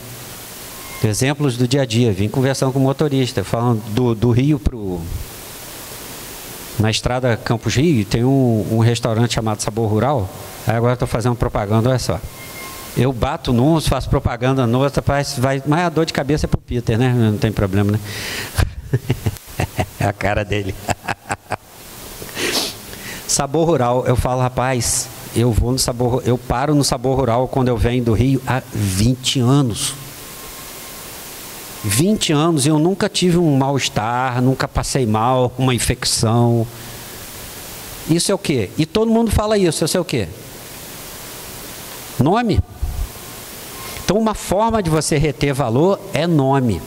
Exemplos do dia a dia. Vim conversando com o motorista, falando do Rio na estrada Campos Rio, tem um restaurante chamado Sabor Rural. Aí agora estou fazendo propaganda, olha só. Eu bato num, faço propaganda no outro, mas a dor de cabeça é pro Peter, né? Não tem problema, né? É a cara dele. Sabor Rural, eu falo, rapaz, eu paro no Sabor Rural quando eu venho do Rio há 20 anos. 20 anos e eu nunca tive um mal-estar, nunca passei mal, uma infecção. Isso é o quê? E todo mundo fala isso é o quê? Nome. Então uma forma de você reter valor é nome.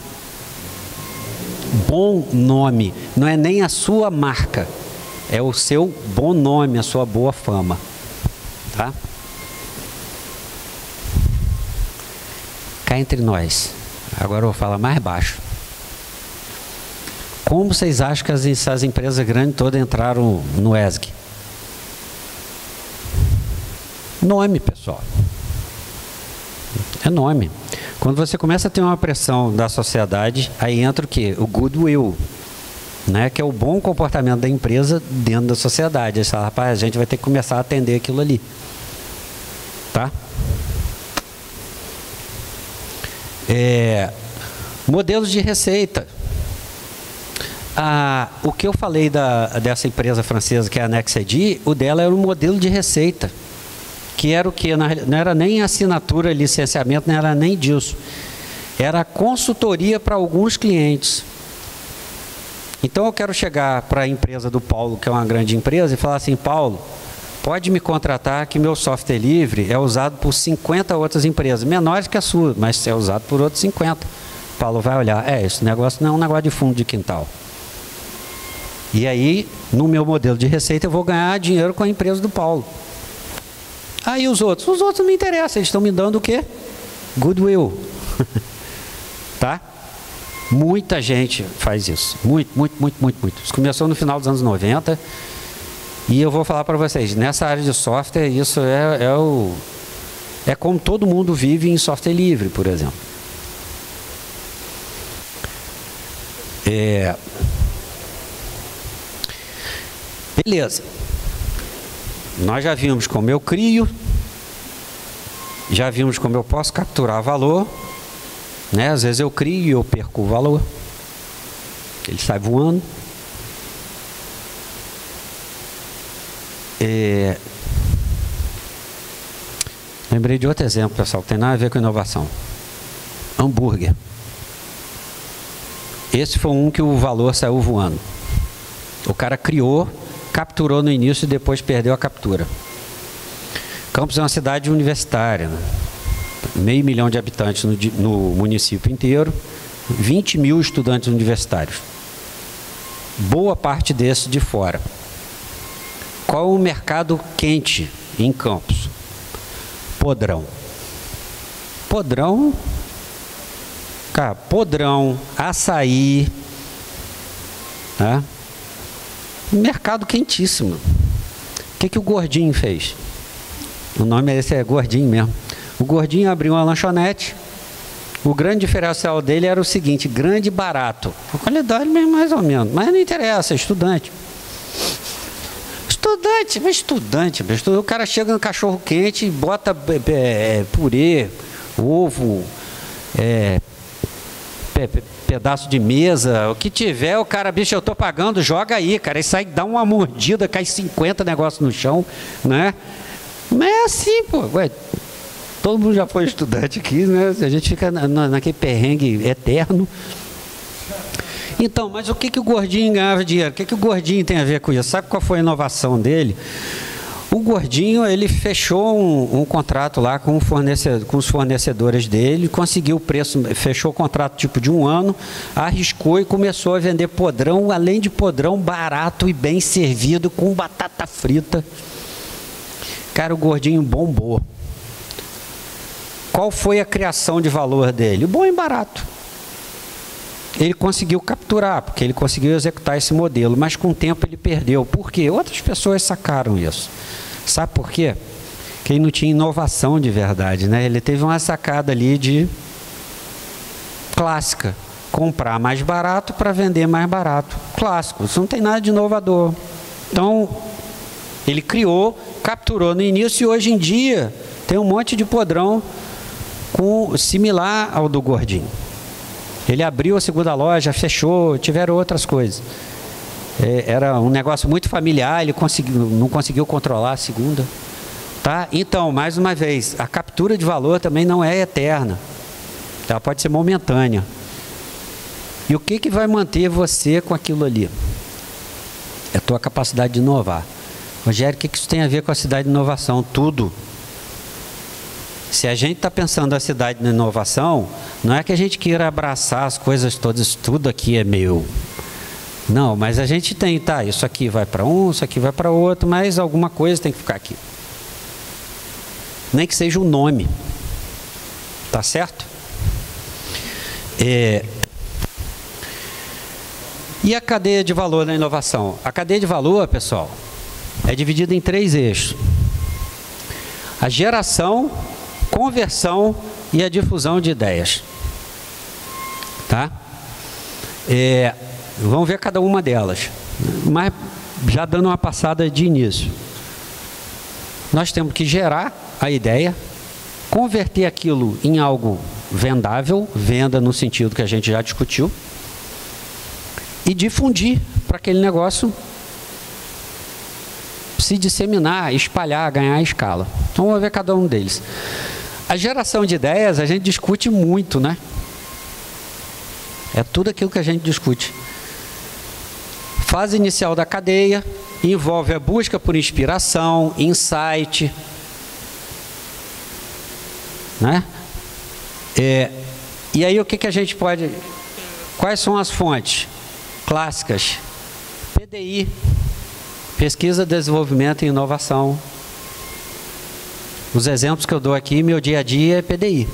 Bom nome. Não é nem a sua marca. É o seu bom nome, a sua boa fama. Tá? Cá entre nós. Agora eu vou falar mais baixo. Como vocês acham que essas empresas grandes todas entraram no ESG? Nome, pessoal. É nome. Quando você começa a ter uma pressão da sociedade, aí entra o quê? O goodwill, né? Que é o bom comportamento da empresa dentro da sociedade. Aí você fala, rapaz, a gente vai ter que começar a atender aquilo ali. Tá? Modelos de receita. O que eu falei dessa empresa francesa que é a Nexedi, o dela era um modelo de receita. Que era o quê? Não era nem assinatura, licenciamento, não era nem disso. Era consultoria para alguns clientes. Então eu quero chegar para a empresa do Paulo, que é uma grande empresa, e falar assim, Paulo, pode me contratar que meu software livre é usado por 50 outras empresas, menores que a sua, mas é usado por outros 50. O Paulo vai olhar, esse negócio não é um negócio de fundo de quintal. E aí, no meu modelo de receita, eu vou ganhar dinheiro com a empresa do Paulo. Aí os outros não me interessam, eles estão me dando o quê? Goodwill. Tá? Muita gente faz isso. Muito. Isso começou no final dos anos 90. E eu vou falar para vocês, nessa área de software, isso é como todo mundo vive em software livre, por exemplo. Beleza. Nós já vimos como eu crio, já vimos como eu posso capturar valor, né? Às vezes eu crio e eu perco o valor, ele sai voando. Lembrei de outro exemplo, pessoal, que tem nada a ver com inovação. Hambúrguer. Esse foi um que o valor saiu voando. O cara criou, capturou no início e depois perdeu a captura. Campos é uma cidade universitária, né? 500 mil de habitantes no município inteiro, 20 mil estudantes universitários. Boa parte desses de fora. Qual o mercado quente em Campos? Podrão. Podrão, açaí, né? Mercado quentíssimo. O que o Gordinho fez? O nome esse é Gordinho mesmo. O Gordinho abriu uma lanchonete O grande diferencial dele era o seguinte: grande e barato. A qualidade mesmo, mais ou menos, mas não interessa, é estudante. Estudante. O cara chega no cachorro quente e bota purê, ovo, pedaço de mesa, o que tiver, o cara, bicho, eu tô pagando, joga aí, cara. Aí sai, dá uma mordida, cai 50 negócios no chão, né? Mas é assim, pô. Ué, todo mundo já foi estudante aqui, né? A gente fica naquele perrengue eterno. Então, mas o que o Gordinho ganhava dinheiro? O que o Gordinho tem a ver com isso? Sabe qual foi a inovação dele? O Gordinho, ele fechou um contrato lá com os fornecedores dele, conseguiu o preço, fechou o contrato tipo de 1 ano, arriscou e começou a vender podrão, além de podrão barato e bem servido, com batata frita. Cara, o Gordinho bombou. Qual foi a criação de valor dele? O bom e barato. Ele conseguiu capturar, porque ele conseguiu executar esse modelo, mas com o tempo ele perdeu. Por quê? Outras pessoas sacaram isso. Sabe por quê? Porque ele não tinha inovação de verdade, né? Ele teve uma sacada ali de clássica. Comprar mais barato para vender mais barato. Clássico. Isso não tem nada de inovador. Então, ele criou, capturou no início e hoje em dia tem um monte de podrão similar ao do Gordinho. Ele abriu a segunda loja, fechou, tiveram outras coisas. Era um negócio muito familiar, ele não conseguiu controlar a segunda. Tá? Então, mais uma vez, a captura de valor também não é eterna. Ela pode ser momentânea. E o que vai manter você com aquilo ali? É a tua capacidade de inovar. Rogério, o que isso tem a ver com a cidade de inovação? Tudo. Se a gente está pensando a cidade de inovação, não é que a gente queira abraçar as coisas todas, tudo aqui é meu. Não, mas a gente tem, tá, isso aqui vai para um, isso aqui vai para outro, mas alguma coisa tem que ficar aqui. Nem que seja um nome. Tá certo? E a cadeia de valor na inovação? A cadeia de valor, pessoal, é dividida em 3 eixos. A geração, conversão e a difusão de ideias. Tá? Vamos ver cada uma delas. Mas já dando uma passada de início. Nós temos que gerar a ideia, converter aquilo em algo vendável, venda no sentido que a gente já discutiu, e difundir para aquele negócio se disseminar, espalhar, ganhar escala. Então vamos ver cada um deles. A geração de ideias a gente discute muito, né? É tudo aquilo que a gente discute. Fase inicial da cadeia envolve a busca por inspiração, insight, né? E aí o que a gente pode... Quais são as fontes clássicas? PDI, Pesquisa, Desenvolvimento e Inovação. Os exemplos que eu dou aqui, meu dia a dia é PDI.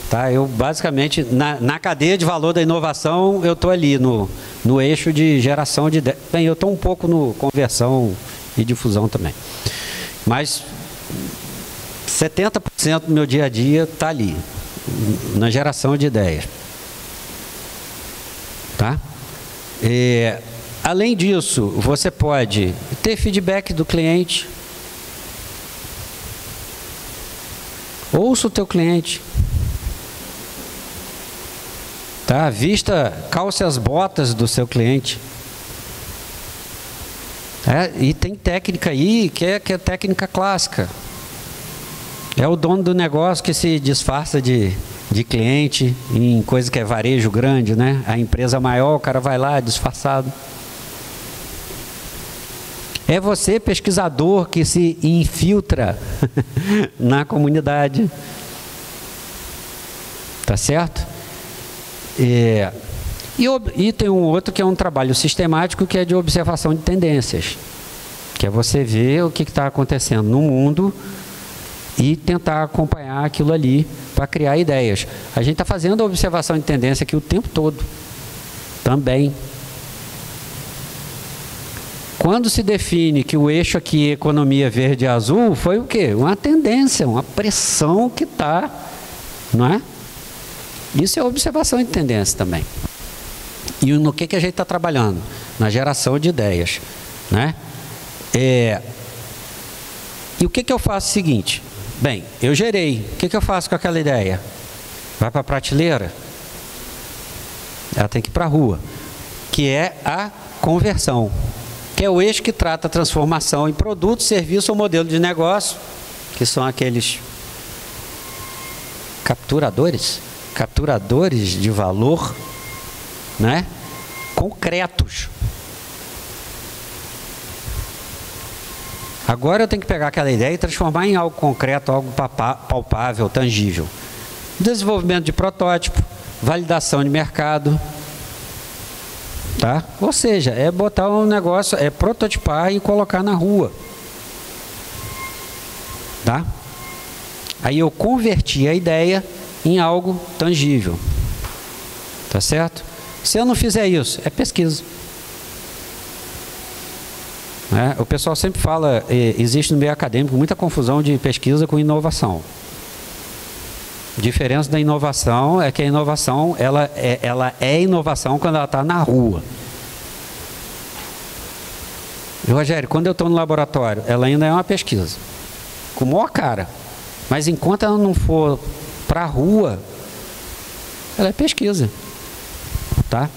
Tá? Eu basicamente, na cadeia de valor da inovação, eu estou ali no eixo de geração de ideias. Bem, eu estou um pouco no conversão e difusão também. Mas 70% do meu dia a dia está ali, na geração de ideias. Tá? Além disso, você pode ter feedback do cliente. Ouça o teu cliente. Tá? Calce as botas do seu cliente. E tem técnica aí que é técnica clássica. É o dono do negócio que se disfarça de cliente em coisa que é varejo grande, né? A empresa maior, o cara vai lá disfarçado. É você, pesquisador, que se infiltra na comunidade. Tá certo? E tem um outro que é um trabalho sistemático, que é de observação de tendências. Que é você ver o que está acontecendo no mundo e tentar acompanhar aquilo ali para criar ideias. A gente está fazendo a observação de tendência aqui o tempo todo. Também. Quando se define que o eixo aqui, economia verde e azul, foi o quê? Uma tendência, uma pressão que está, não é? Isso é observação de tendência também. E no que a gente está trabalhando? Na geração de ideias, né? E o que eu faço? O seguinte, bem, eu gerei, o que eu faço com aquela ideia? Vai para a prateleira? Ela tem que ir para a rua, que é a conversão, que é o eixo que trata a transformação em produto, serviço ou modelo de negócio, que são aqueles capturadores de valor, né? Concretos. Agora eu tenho que pegar aquela ideia e transformar em algo concreto, algo palpável, tangível. Desenvolvimento de protótipo, validação de mercado, tá? Ou seja, é botar um negócio, é prototipar e colocar na rua, tá? Aí eu converti a ideia em algo tangível, tá certo? Se eu não fizer isso, é pesquisa. O pessoal sempre fala, existe no meio acadêmico muita confusão de pesquisa com inovação. A diferença da inovação é que a inovação ela é inovação quando ela está na rua. Rogério, quando eu estou no laboratório, ela ainda é uma pesquisa, com a maior cara. Mas enquanto ela não for para a rua, ela é pesquisa. Tá?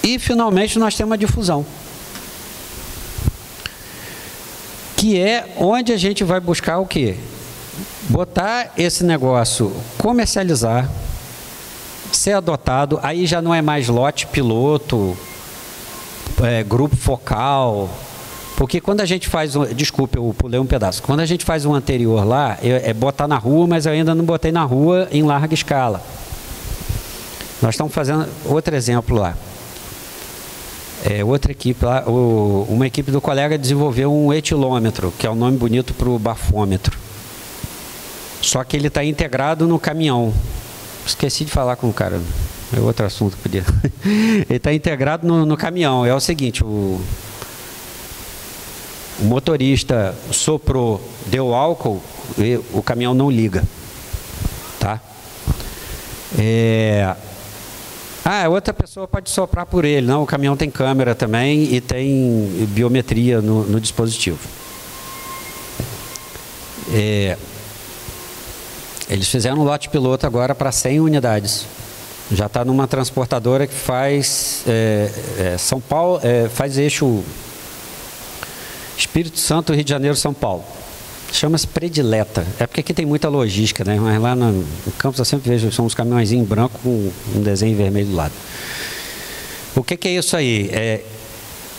E finalmente nós temos a difusão, que é onde a gente vai buscar o quê? Botar esse negócio, comercializar, ser adotado, aí já não é mais lote piloto, grupo focal, porque quando a gente faz, desculpe, eu pulei um pedaço, quando a gente faz um anterior lá, é botar na rua, mas eu ainda não botei na rua em larga escala. Nós estamos fazendo outro exemplo lá. Outra equipe lá, uma equipe do colega desenvolveu um etilômetro, que é um nome bonito para o bafômetro. Só que ele está integrado no caminhão. Esqueci de falar com o cara, é outro assunto que podia. Ele está integrado no caminhão. É o seguinte, o motorista soprou, deu álcool, e o caminhão não liga. Tá? Outra pessoa pode soprar por ele. Não, o caminhão tem câmera também e tem biometria no dispositivo. Eles fizeram um lote piloto agora para 100 unidades. Já está numa transportadora que faz São Paulo, faz eixo Espírito Santo, Rio de Janeiro, São Paulo. Chama-se Predileta. É porque aqui tem muita logística, né? Mas lá no Campos eu sempre vejo, são uns caminhõezinhos brancos com um desenho vermelho do lado. O que é isso aí?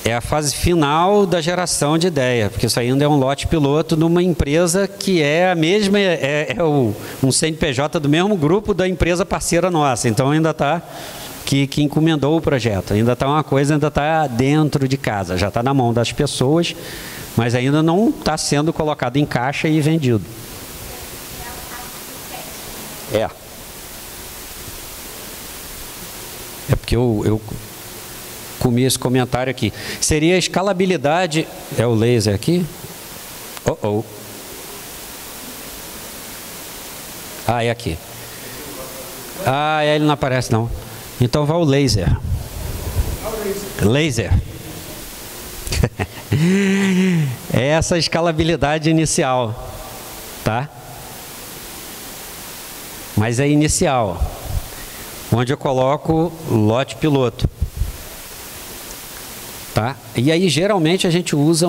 É a fase final da geração de ideia, porque isso ainda é um lote piloto numa empresa que é a mesma, um CNPJ do mesmo grupo da empresa parceira nossa. Então ainda está, que encomendou o projeto. Ainda está uma coisa, ainda está dentro de casa, já está na mão das pessoas, mas ainda não está sendo colocado em caixa e vendido. É porque eu comi esse comentário aqui. Seria a escalabilidade... É o laser aqui? É aqui. Ele não aparece não. Então vai o laser. Laser. É essa escalabilidade inicial, tá? Mas é inicial, onde eu coloco lote piloto, tá? E aí geralmente a gente usa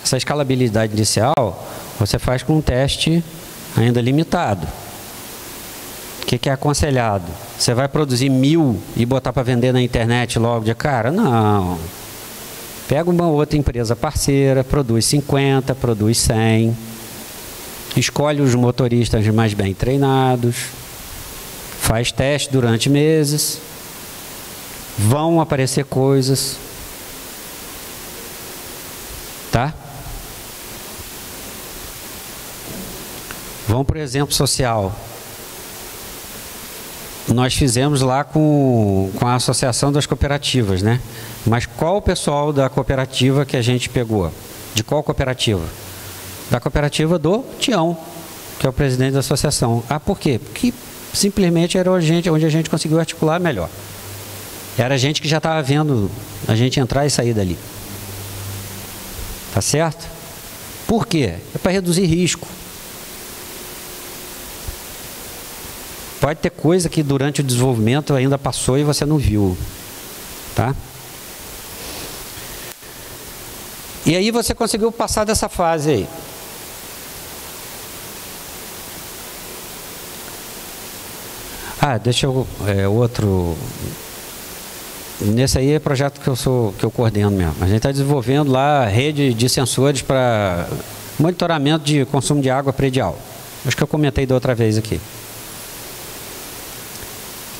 essa escalabilidade inicial, você faz com um teste ainda limitado. O que é aconselhado? Você vai produzir 1000 e botar para vender na internet logo de cara? Não. Pega uma outra empresa parceira, produz 50, produz 100, escolhe os motoristas mais bem treinados, faz teste durante meses, vão aparecer coisas, tá? Vamos para o exemplo social. nós fizemos lá com a Associação das Cooperativas, né? Mas qual o pessoal da cooperativa que a gente pegou? De qual cooperativa? Da cooperativa do Tião, que é o presidente da associação. Ah, por quê? Porque simplesmente era onde a gente conseguiu articular melhor. Era gente que já estava vendo a gente entrar e sair dali. Tá certo? Por quê? É para reduzir risco. Pode ter coisa que durante o desenvolvimento ainda passou e você não viu. Tá? E aí você conseguiu passar dessa fase aí. Ah, deixa eu... outro... Nesse aí é projeto que eu coordeno mesmo. A gente está desenvolvendo lá rede de sensores para monitoramento de consumo de água predial. Acho que eu comentei da outra vez aqui.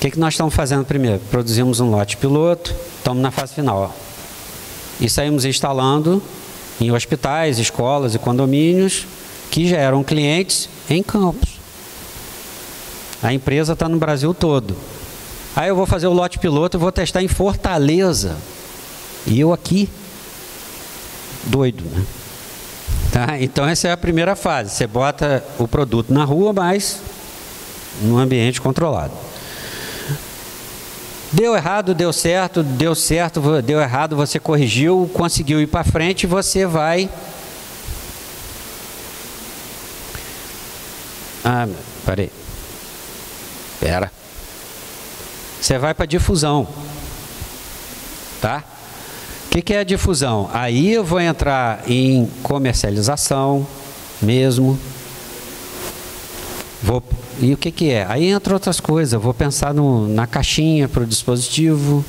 O que nós estamos fazendo primeiro? Produzimos um lote piloto, estamos na fase final. E saímos instalando em hospitais, escolas e condomínios que já eram clientes em Campos. A empresa está no Brasil todo. Aí eu vou fazer o lote piloto e vou testar em Fortaleza. E eu aqui, doido, né? Tá? Então essa é a primeira fase. Você bota o produto na rua, mas num ambiente controlado. Deu errado, deu certo, deu errado, você corrigiu, conseguiu ir para frente, você vai... Ah, parei. Espera. Você vai para difusão. Tá? O que é a difusão? Aí eu vou entrar em comercialização mesmo. E o que é? Aí entra outras coisas. Eu vou pensar na caixinha para o dispositivo.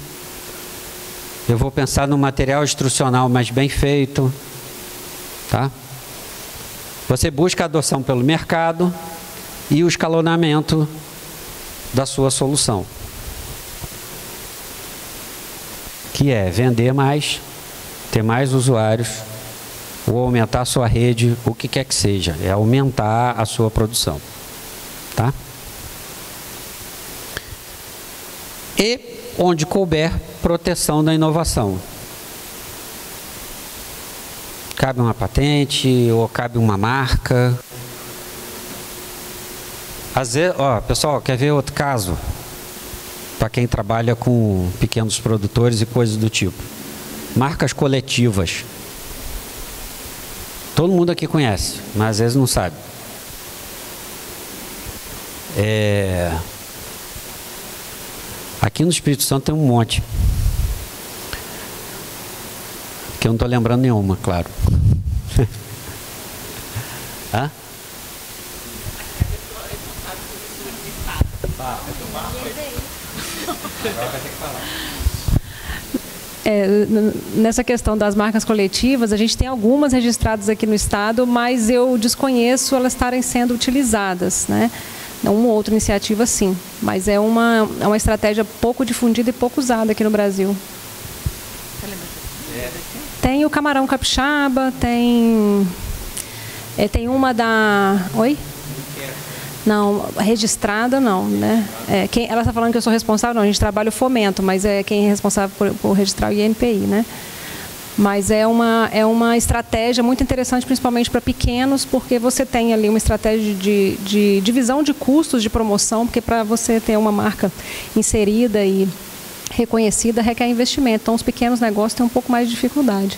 Eu vou pensar no material instrucional mais bem feito. Tá? Você busca a adoção pelo mercado e o escalonamento da sua solução. Que é vender mais, ter mais usuários, ou aumentar a sua rede, o que quer que seja. É aumentar a sua produção. Tá? E, onde couber, proteção da inovação. Cabe uma patente ou cabe uma marca. Às vezes, pessoal, quer ver outro caso? Para quem trabalha com pequenos produtores e coisas do tipo. Marcas coletivas. Todo mundo aqui conhece, mas às vezes não sabe. Aqui no Espírito Santo tem um monte. Que eu não estou lembrando nenhuma, claro. Hã? Nessa questão das marcas coletivas, a gente tem algumas registradas aqui no estado, mas eu desconheço elas estarem sendo utilizadas, né? Uma ou outra iniciativa, sim, mas é uma estratégia pouco difundida e pouco usada aqui no Brasil. Tem o camarão capixaba, tem uma da... Oi? Não, registrada não, né? Ela está falando que eu sou responsável, não, a gente trabalha o fomento, mas quem é responsável por registrar o INPI, né? Mas é uma estratégia muito interessante, principalmente para pequenos, porque você tem ali uma estratégia de divisão de custos de promoção, porque para você ter uma marca inserida e reconhecida requer investimento. Então, os pequenos negócios têm um pouco mais de dificuldade.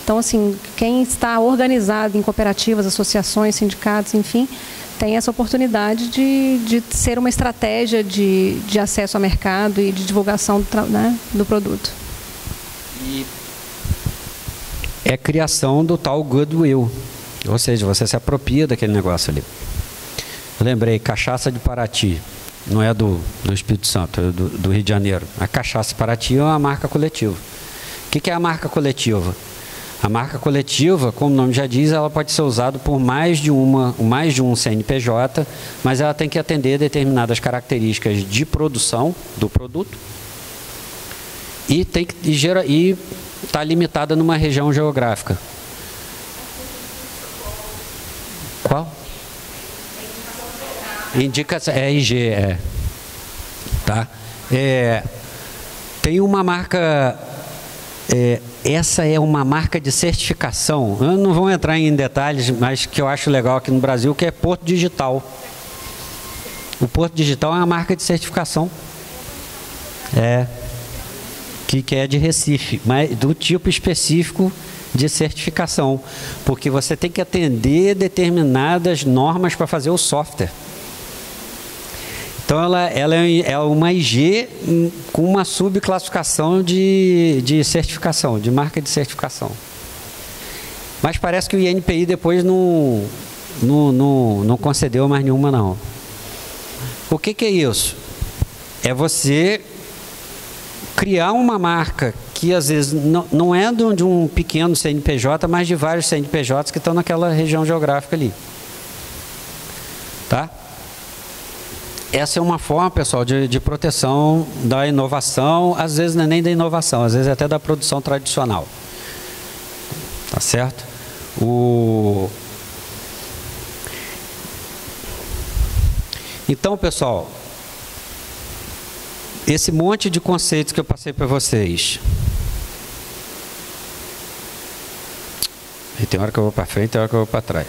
Então, assim, quem está organizado em cooperativas, associações, sindicatos, enfim, tem essa oportunidade de ser uma estratégia de acesso ao mercado e de divulgação do produto. E é criação do tal goodwill, ou seja, você se apropria daquele negócio ali. Eu lembrei, cachaça de Paraty, não é do Espírito Santo, é do Rio de Janeiro. A cachaça de Paraty é uma marca coletiva. O que é a marca coletiva? A marca coletiva, como o nome já diz, ela pode ser usada por mais de um CNPJ, mas ela tem que atender determinadas características de produção do produto e está limitada numa região geográfica. Qual? Indicação, IG, Tá? Tem uma marca, essa é uma marca de certificação, eu não vou entrar em detalhes, mas que eu acho legal aqui no Brasil, que é Porto Digital. O Porto Digital é uma marca de certificação. Que é de Recife, mas do tipo específico de certificação, porque você tem que atender determinadas normas para fazer o software. Então ela é uma IG com uma subclassificação de certificação, de marca de certificação. Mas parece que o INPI depois não concedeu mais nenhuma, não. O que é isso? É você criar uma marca que às vezes não é de um pequeno CNPJ, mas de vários CNPJs que estão naquela região geográfica ali. Tá? Essa é uma forma, pessoal, de proteção da inovação, às vezes não é nem da inovação, às vezes é até da produção tradicional. Tá certo? Então, pessoal, esse monte de conceitos que eu passei para vocês. E tem hora que eu vou para frente, tem hora que eu vou para trás.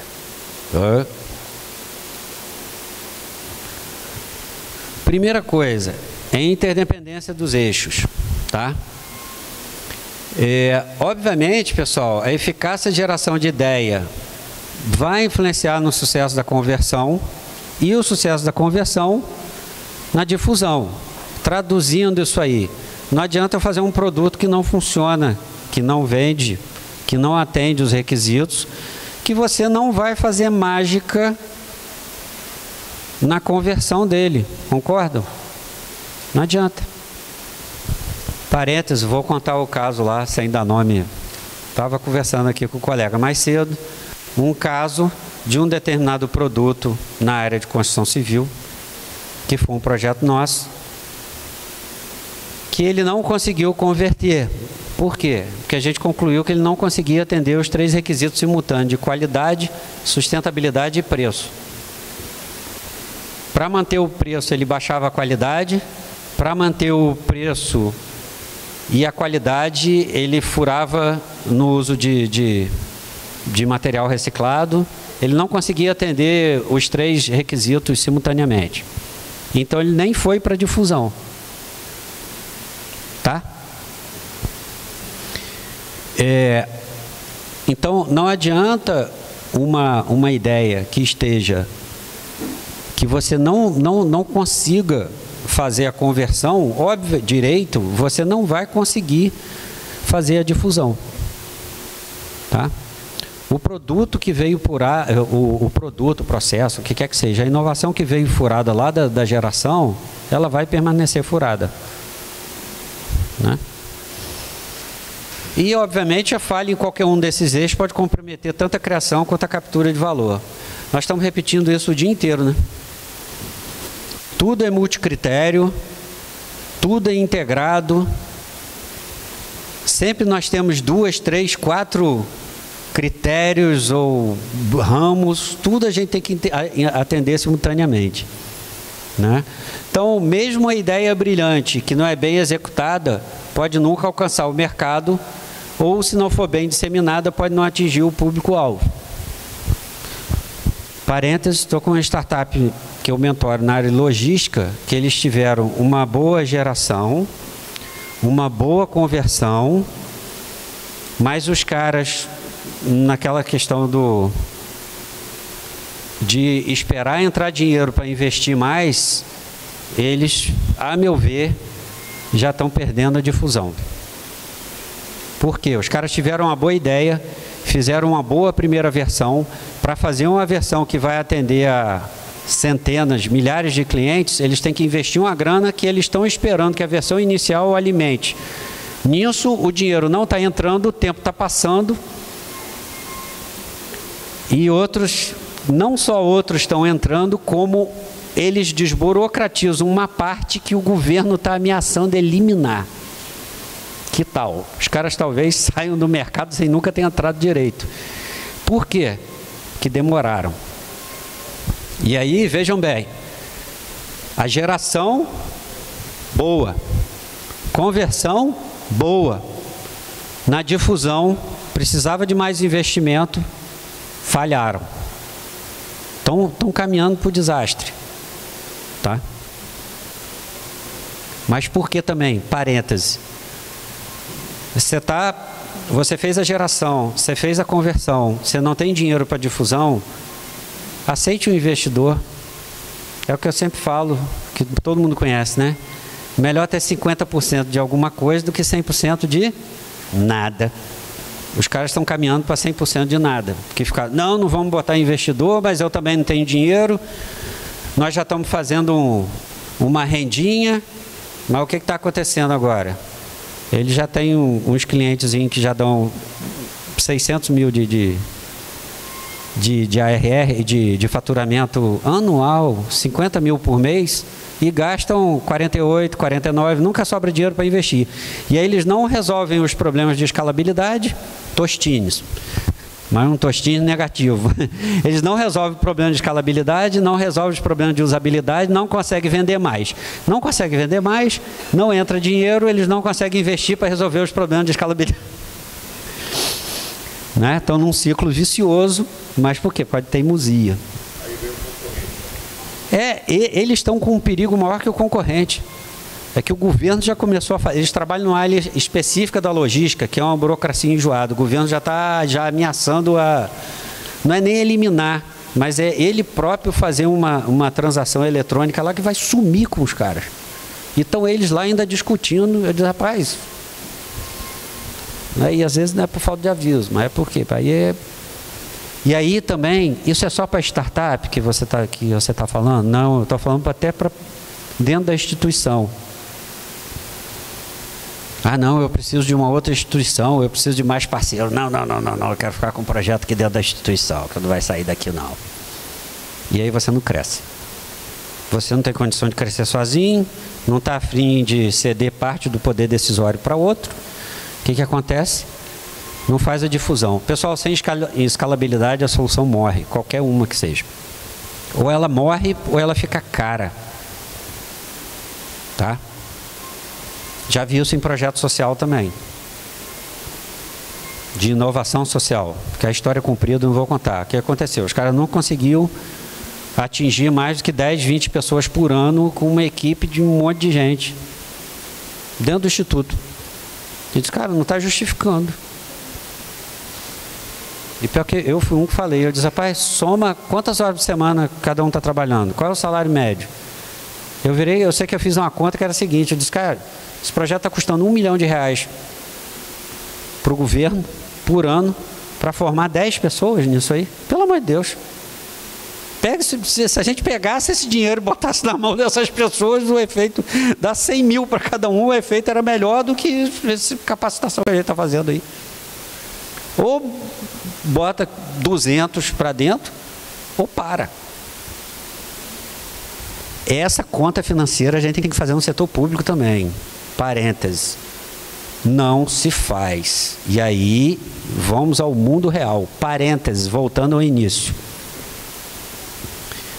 Primeira coisa, é a interdependência dos eixos. Tá? Obviamente, pessoal, a eficácia de geração de ideia vai influenciar no sucesso da conversão e o sucesso da conversão na difusão. Traduzindo isso aí, não adianta eu fazer um produto que não funciona, que não vende, que não atende os requisitos, que você não vai fazer mágica na conversão dele, concordam? Não adianta. Parênteses, vou contar o caso lá, sem dar nome. Estava conversando aqui com o colega mais cedo, um caso de um determinado produto na área de construção civil, que foi um projeto nosso, que ele não conseguiu converter. Por quê? Porque a gente concluiu que ele não conseguia atender os 3 requisitos simultâneos de qualidade, sustentabilidade e preço. Para manter o preço, ele baixava a qualidade. Para manter o preço e a qualidade, ele furava no uso de material reciclado. Ele não conseguia atender os 3 requisitos simultaneamente. Então, ele nem foi para difusão. Tá? Então, não adianta uma ideia que que você não consiga fazer a conversão, óbvio, direito, você não vai conseguir fazer a difusão. Tá? O produto que veio furar, o processo, o que quer que seja, a inovação que veio furada lá da geração, ela vai permanecer furada. Né? E, obviamente, a falha em qualquer um desses eixos pode comprometer tanto a criação quanto a captura de valor. Nós estamos repetindo isso o dia inteiro, né? Tudo é multicritério, tudo é integrado. Sempre nós temos 2, 3, 4 critérios ou ramos, tudo a gente tem que atender simultaneamente. Né? Então, mesmo a ideia brilhante, que não é bem executada, pode nunca alcançar o mercado, ou se não for bem disseminada, pode não atingir o público-alvo. Parênteses, estou com uma startup que eu mentoro na área de logística, que eles tiveram uma boa geração, uma boa conversão, mas os caras, naquela questão de esperar entrar dinheiro para investir mais, eles, a meu ver, já estão perdendo a difusão. Por quê? Os caras tiveram uma boa ideia, fizeram uma boa primeira versão. Para fazer uma versão que vai atender a centenas, milhares de clientes, eles têm que investir uma grana que eles estão esperando que a versão inicial alimente. Nisso, o dinheiro não está entrando, o tempo está passando, e outros, não só outros estão entrando, como eles desburocratizam uma parte que o governo está ameaçando eliminar. Que tal? Os caras talvez saiam do mercado sem nunca ter entrado direito. Por quê? Que demoraram. E aí, vejam bem, a geração boa. Conversão, boa. Na difusão, precisava de mais investimento, falharam. Estão caminhando para o desastre. Tá? Mas por que também? Parêntese. Você fez a geração, você fez a conversão, você não tem dinheiro para difusão, aceite um investidor. É o que eu sempre falo, que todo mundo conhece, né? Melhor ter 50% de alguma coisa do que 100% de nada. Os caras estão caminhando para 100% de nada. Porque não vamos botar investidor, mas eu também não tenho dinheiro. Nós já estamos fazendo uma rendinha, mas o que está acontecendo agora? Ele já tem uns clientes que já dão 600 mil de ARR, de faturamento anual, 50 mil por mês, e gastam 48, 49, nunca sobra dinheiro para investir. E aí eles não resolvem os problemas de escalabilidade, tostines, mas um tostine negativo. Eles não resolvem o problema de escalabilidade, não resolvem os problemas de usabilidade, não conseguem vender mais. Não conseguem vender mais, não entra dinheiro, eles não conseguem investir para resolver os problemas de escalabilidade. Né? Estão num ciclo vicioso, mas por quê? Pode ter teimosia. Eles estão com um perigo maior que o concorrente. É que o governo já começou a fazer. Eles trabalham numa área específica da logística, que é uma burocracia enjoada. O governo já está ameaçando não é nem eliminar, mas é ele próprio fazer uma transação eletrônica lá que vai sumir com os caras. E estão eles lá ainda discutindo. Eu digo, rapaz. E às vezes não é por falta de aviso, mas é por quê? E aí também, isso é só para startup que você está falando? Não, eu estou falando até para dentro da instituição. Não, eu preciso de uma outra instituição, eu preciso de mais parceiros. Não, eu quero ficar com um projeto aqui dentro da instituição, que não vai sair daqui não. E aí você não cresce. Você não tem condição de crescer sozinho, não está afim de ceder parte do poder decisório para outro. O que acontece? Não faz a difusão. Pessoal, sem escalabilidade a solução morre, qualquer uma que seja. Ou ela morre ou ela fica cara. Tá? Já viu isso em projeto social também. De inovação social. Porque a história comprida eu não vou contar. O que aconteceu? Os caras não conseguiam atingir mais do que 10, 20 pessoas por ano com uma equipe de um monte de gente. Dentro do instituto. E disse, cara, não está justificando. E pior que eu fui um que falei, eu disse, rapaz, soma quantas horas por semana cada um está trabalhando, qual é o salário médio? Eu sei que eu fiz uma conta que era a seguinte, eu disse, cara, esse projeto está custando R$1 milhão para o governo, por ano, para formar 10 pessoas nisso aí, pelo amor de Deus. Se a gente pegasse esse dinheiro e botasse na mão dessas pessoas, o efeito dá 100 mil para cada um, o efeito era melhor do que essa capacitação que a gente está fazendo aí. Ou bota 200 para dentro, ou para. Essa conta financeira a gente tem que fazer no setor público também. Parênteses. Não se faz. E aí, vamos ao mundo real. Parênteses, voltando ao início.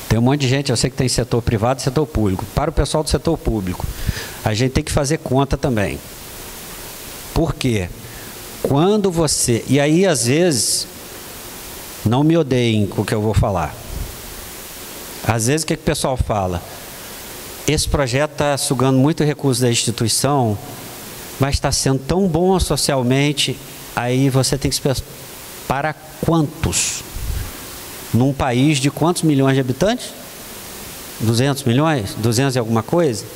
Tem um monte de gente, eu sei que tem setor privado e setor público. Para o pessoal do setor público, a gente tem que fazer conta também. Por quê? Quando você... E aí, às vezes, não me odeiem com o que eu vou falar. Às vezes, o que o pessoal fala? Esse projeto está sugando muito recurso da instituição, mas está sendo tão bom socialmente, aí você tem que se pensar, para quantos? Num país de quantos milhões de habitantes? 200 milhões? 200 e alguma coisa?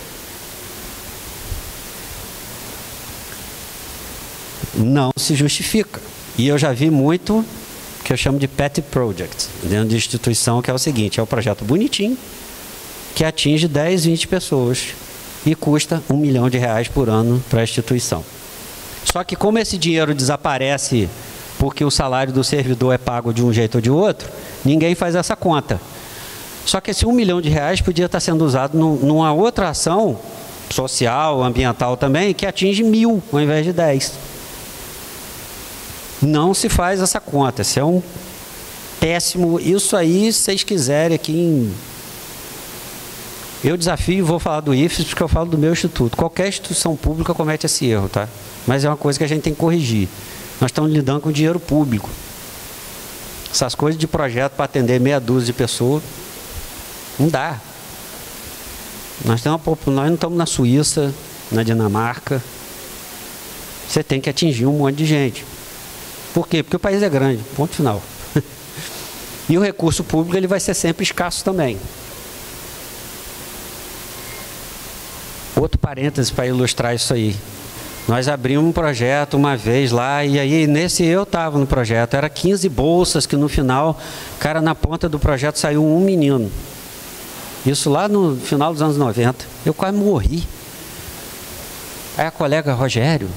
Não se justifica. E eu já vi muito que eu chamo de pet project dentro de instituição, que é o seguinte, é um projeto bonitinho, que atinge 10, 20 pessoas e custa R$1 milhão por ano para a instituição. Só que como esse dinheiro desaparece porque o salário do servidor é pago de um jeito ou de outro, ninguém faz essa conta. Só que esse R$1 milhão podia estar sendo usado numa outra ação social, ambiental também, que atinge 1.000 ao invés de 10. Não se faz essa conta. Isso é um péssimo... Isso aí, se vocês quiserem aqui Eu desafio e vou falar do IFES porque eu falo do meu instituto. Qualquer instituição pública comete esse erro, tá? Mas é uma coisa que a gente tem que corrigir. Nós estamos lidando com dinheiro público. Essas coisas de projeto para atender meia dúzia de pessoas, não dá. Nós não estamos na Suíça, na Dinamarca. Você tem que atingir um monte de gente. Por quê? Porque o país é grande, ponto final. E o recurso público ele vai ser sempre escasso também. Outro parêntese para ilustrar isso aí. Nós abrimos um projeto uma vez lá, e aí nesse eu estava no projeto, era 15 bolsas que no final, cara, na ponta do projeto saiu um menino. Isso lá no final dos anos 90. Eu quase morri. Aí a colega Rogério,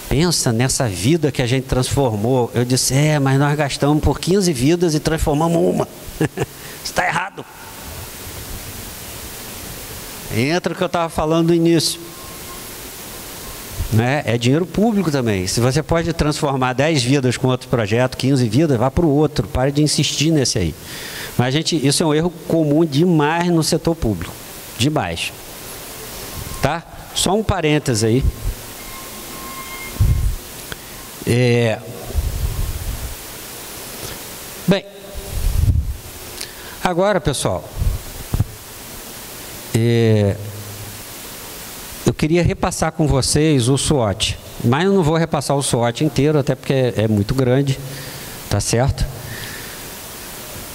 pensa nessa vida que a gente transformou. Eu disse, mas nós gastamos por 15 vidas e transformamos uma. Está errado. Entra o que eu estava falando no início. Né? É dinheiro público também. Se você pode transformar 10 vidas com outro projeto, 15 vidas, vá para o outro. Pare de insistir nesse aí. Mas, isso é um erro comum demais no setor público. Demais. Tá? Só um parêntese aí. Bem, agora, pessoal, eu queria repassar com vocês o SWOT, mas eu não vou repassar o SWOT inteiro, até porque é muito grande, tá certo?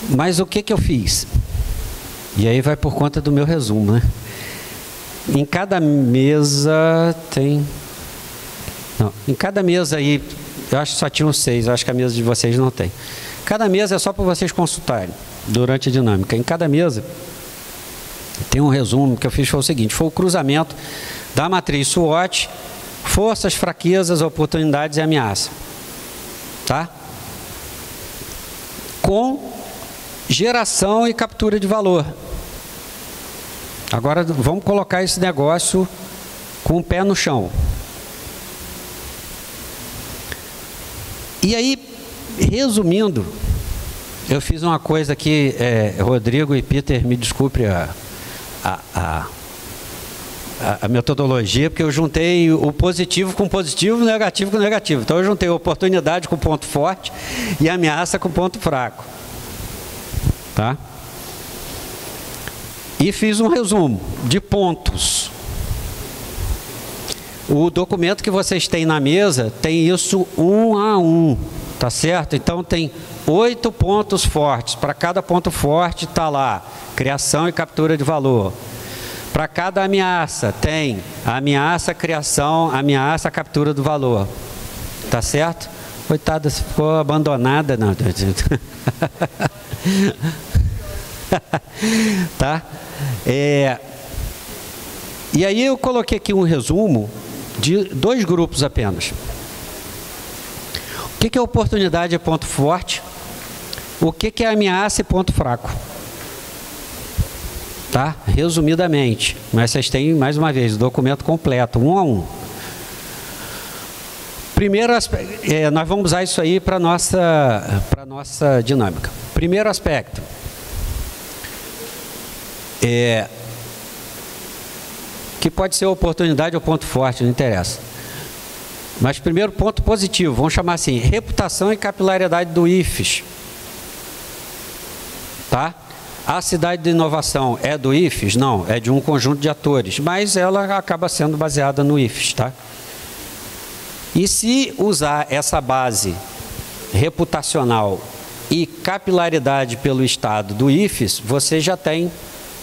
Mas o que eu fiz? E aí vai por conta do meu resumo, né? Em cada mesa tem... Não, em cada mesa aí, eu acho que só tinham 6, eu acho que a mesa de vocês não tem. Cada mesa é só para vocês consultarem durante a dinâmica. Em cada mesa tem um resumo que eu fiz, foi o seguinte, foi o cruzamento da matriz SWOT, forças, fraquezas, oportunidades e ameaças. Tá? Com geração e captura de valor. Agora vamos colocar esse negócio com o pé no chão. E aí, resumindo, eu fiz uma coisa que, Rodrigo e Peter, me desculpe a metodologia, porque eu juntei o positivo com positivo, o negativo com negativo. Então eu juntei a oportunidade com ponto forte e a ameaça com ponto fraco. Tá? E fiz um resumo de pontos. O documento que vocês têm na mesa tem isso 1 a 1, tá certo? Então tem 8 pontos fortes. Para cada ponto forte está lá, criação e captura de valor. Para cada ameaça tem ameaça, criação, ameaça, captura do valor. Tá certo? Coitada, ficou abandonada. Não. Tá? E aí eu coloquei aqui um resumo de 2 grupos apenas. O que é oportunidade e ponto forte? O que é ameaça e ponto fraco? Tá? Resumidamente. Mas vocês têm, mais uma vez, o documento completo, 1 a 1. Primeiro aspecto, nós vamos usar isso aí para nossa dinâmica. Primeiro aspecto. Que pode ser oportunidade ou ponto forte, não interessa. Mas primeiro ponto positivo, vamos chamar assim, reputação e capilaridade do IFES. Tá? A cidade de inovação é do IFES? Não, é de um conjunto de atores, mas ela acaba sendo baseada no IFES, tá? E se usar essa base reputacional e capilaridade pelo estado do IFES, você já tem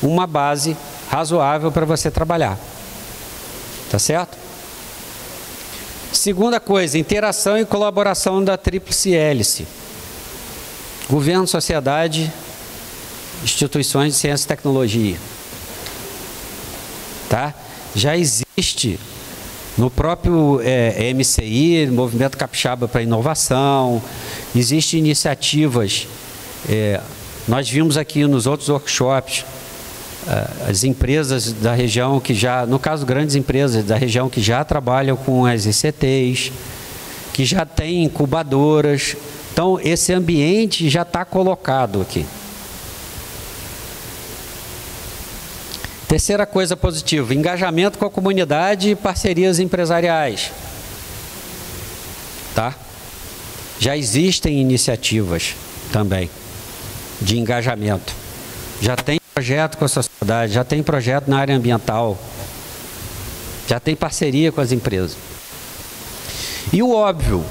uma base razoável para você trabalhar. Tá certo? Segunda coisa, interação e colaboração da tríplice hélice. Governo, sociedade, instituições de ciência e tecnologia. Tá? Já existe no próprio MCI, Movimento Capixaba para Inovação, existem iniciativas, nós vimos aqui nos outros workshops, as empresas da região que já, no caso grandes empresas da região que já trabalham com as ICTs, que já têm incubadoras, então esse ambiente já está colocado aqui. Terceira coisa positiva, engajamento com a comunidade e parcerias empresariais. Tá? Já existem iniciativas também de engajamento. Já tem projeto com a sociedade, já tem projeto na área ambiental, já tem parceria com as empresas. E o óbvio,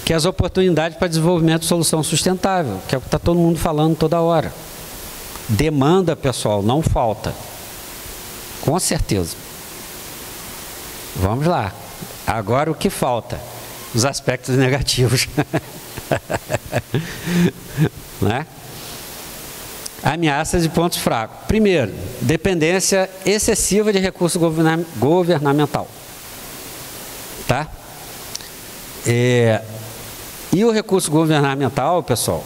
que é as oportunidades para desenvolvimento de solução sustentável, que é o que está todo mundo falando toda hora. Demanda, pessoal, não falta. Com certeza. Vamos lá. Agora o que falta? Os aspectos negativos. Né? Ameaças e pontos fracos. Primeiro, dependência excessiva de recurso governamental. Tá? E o recurso governamental, pessoal,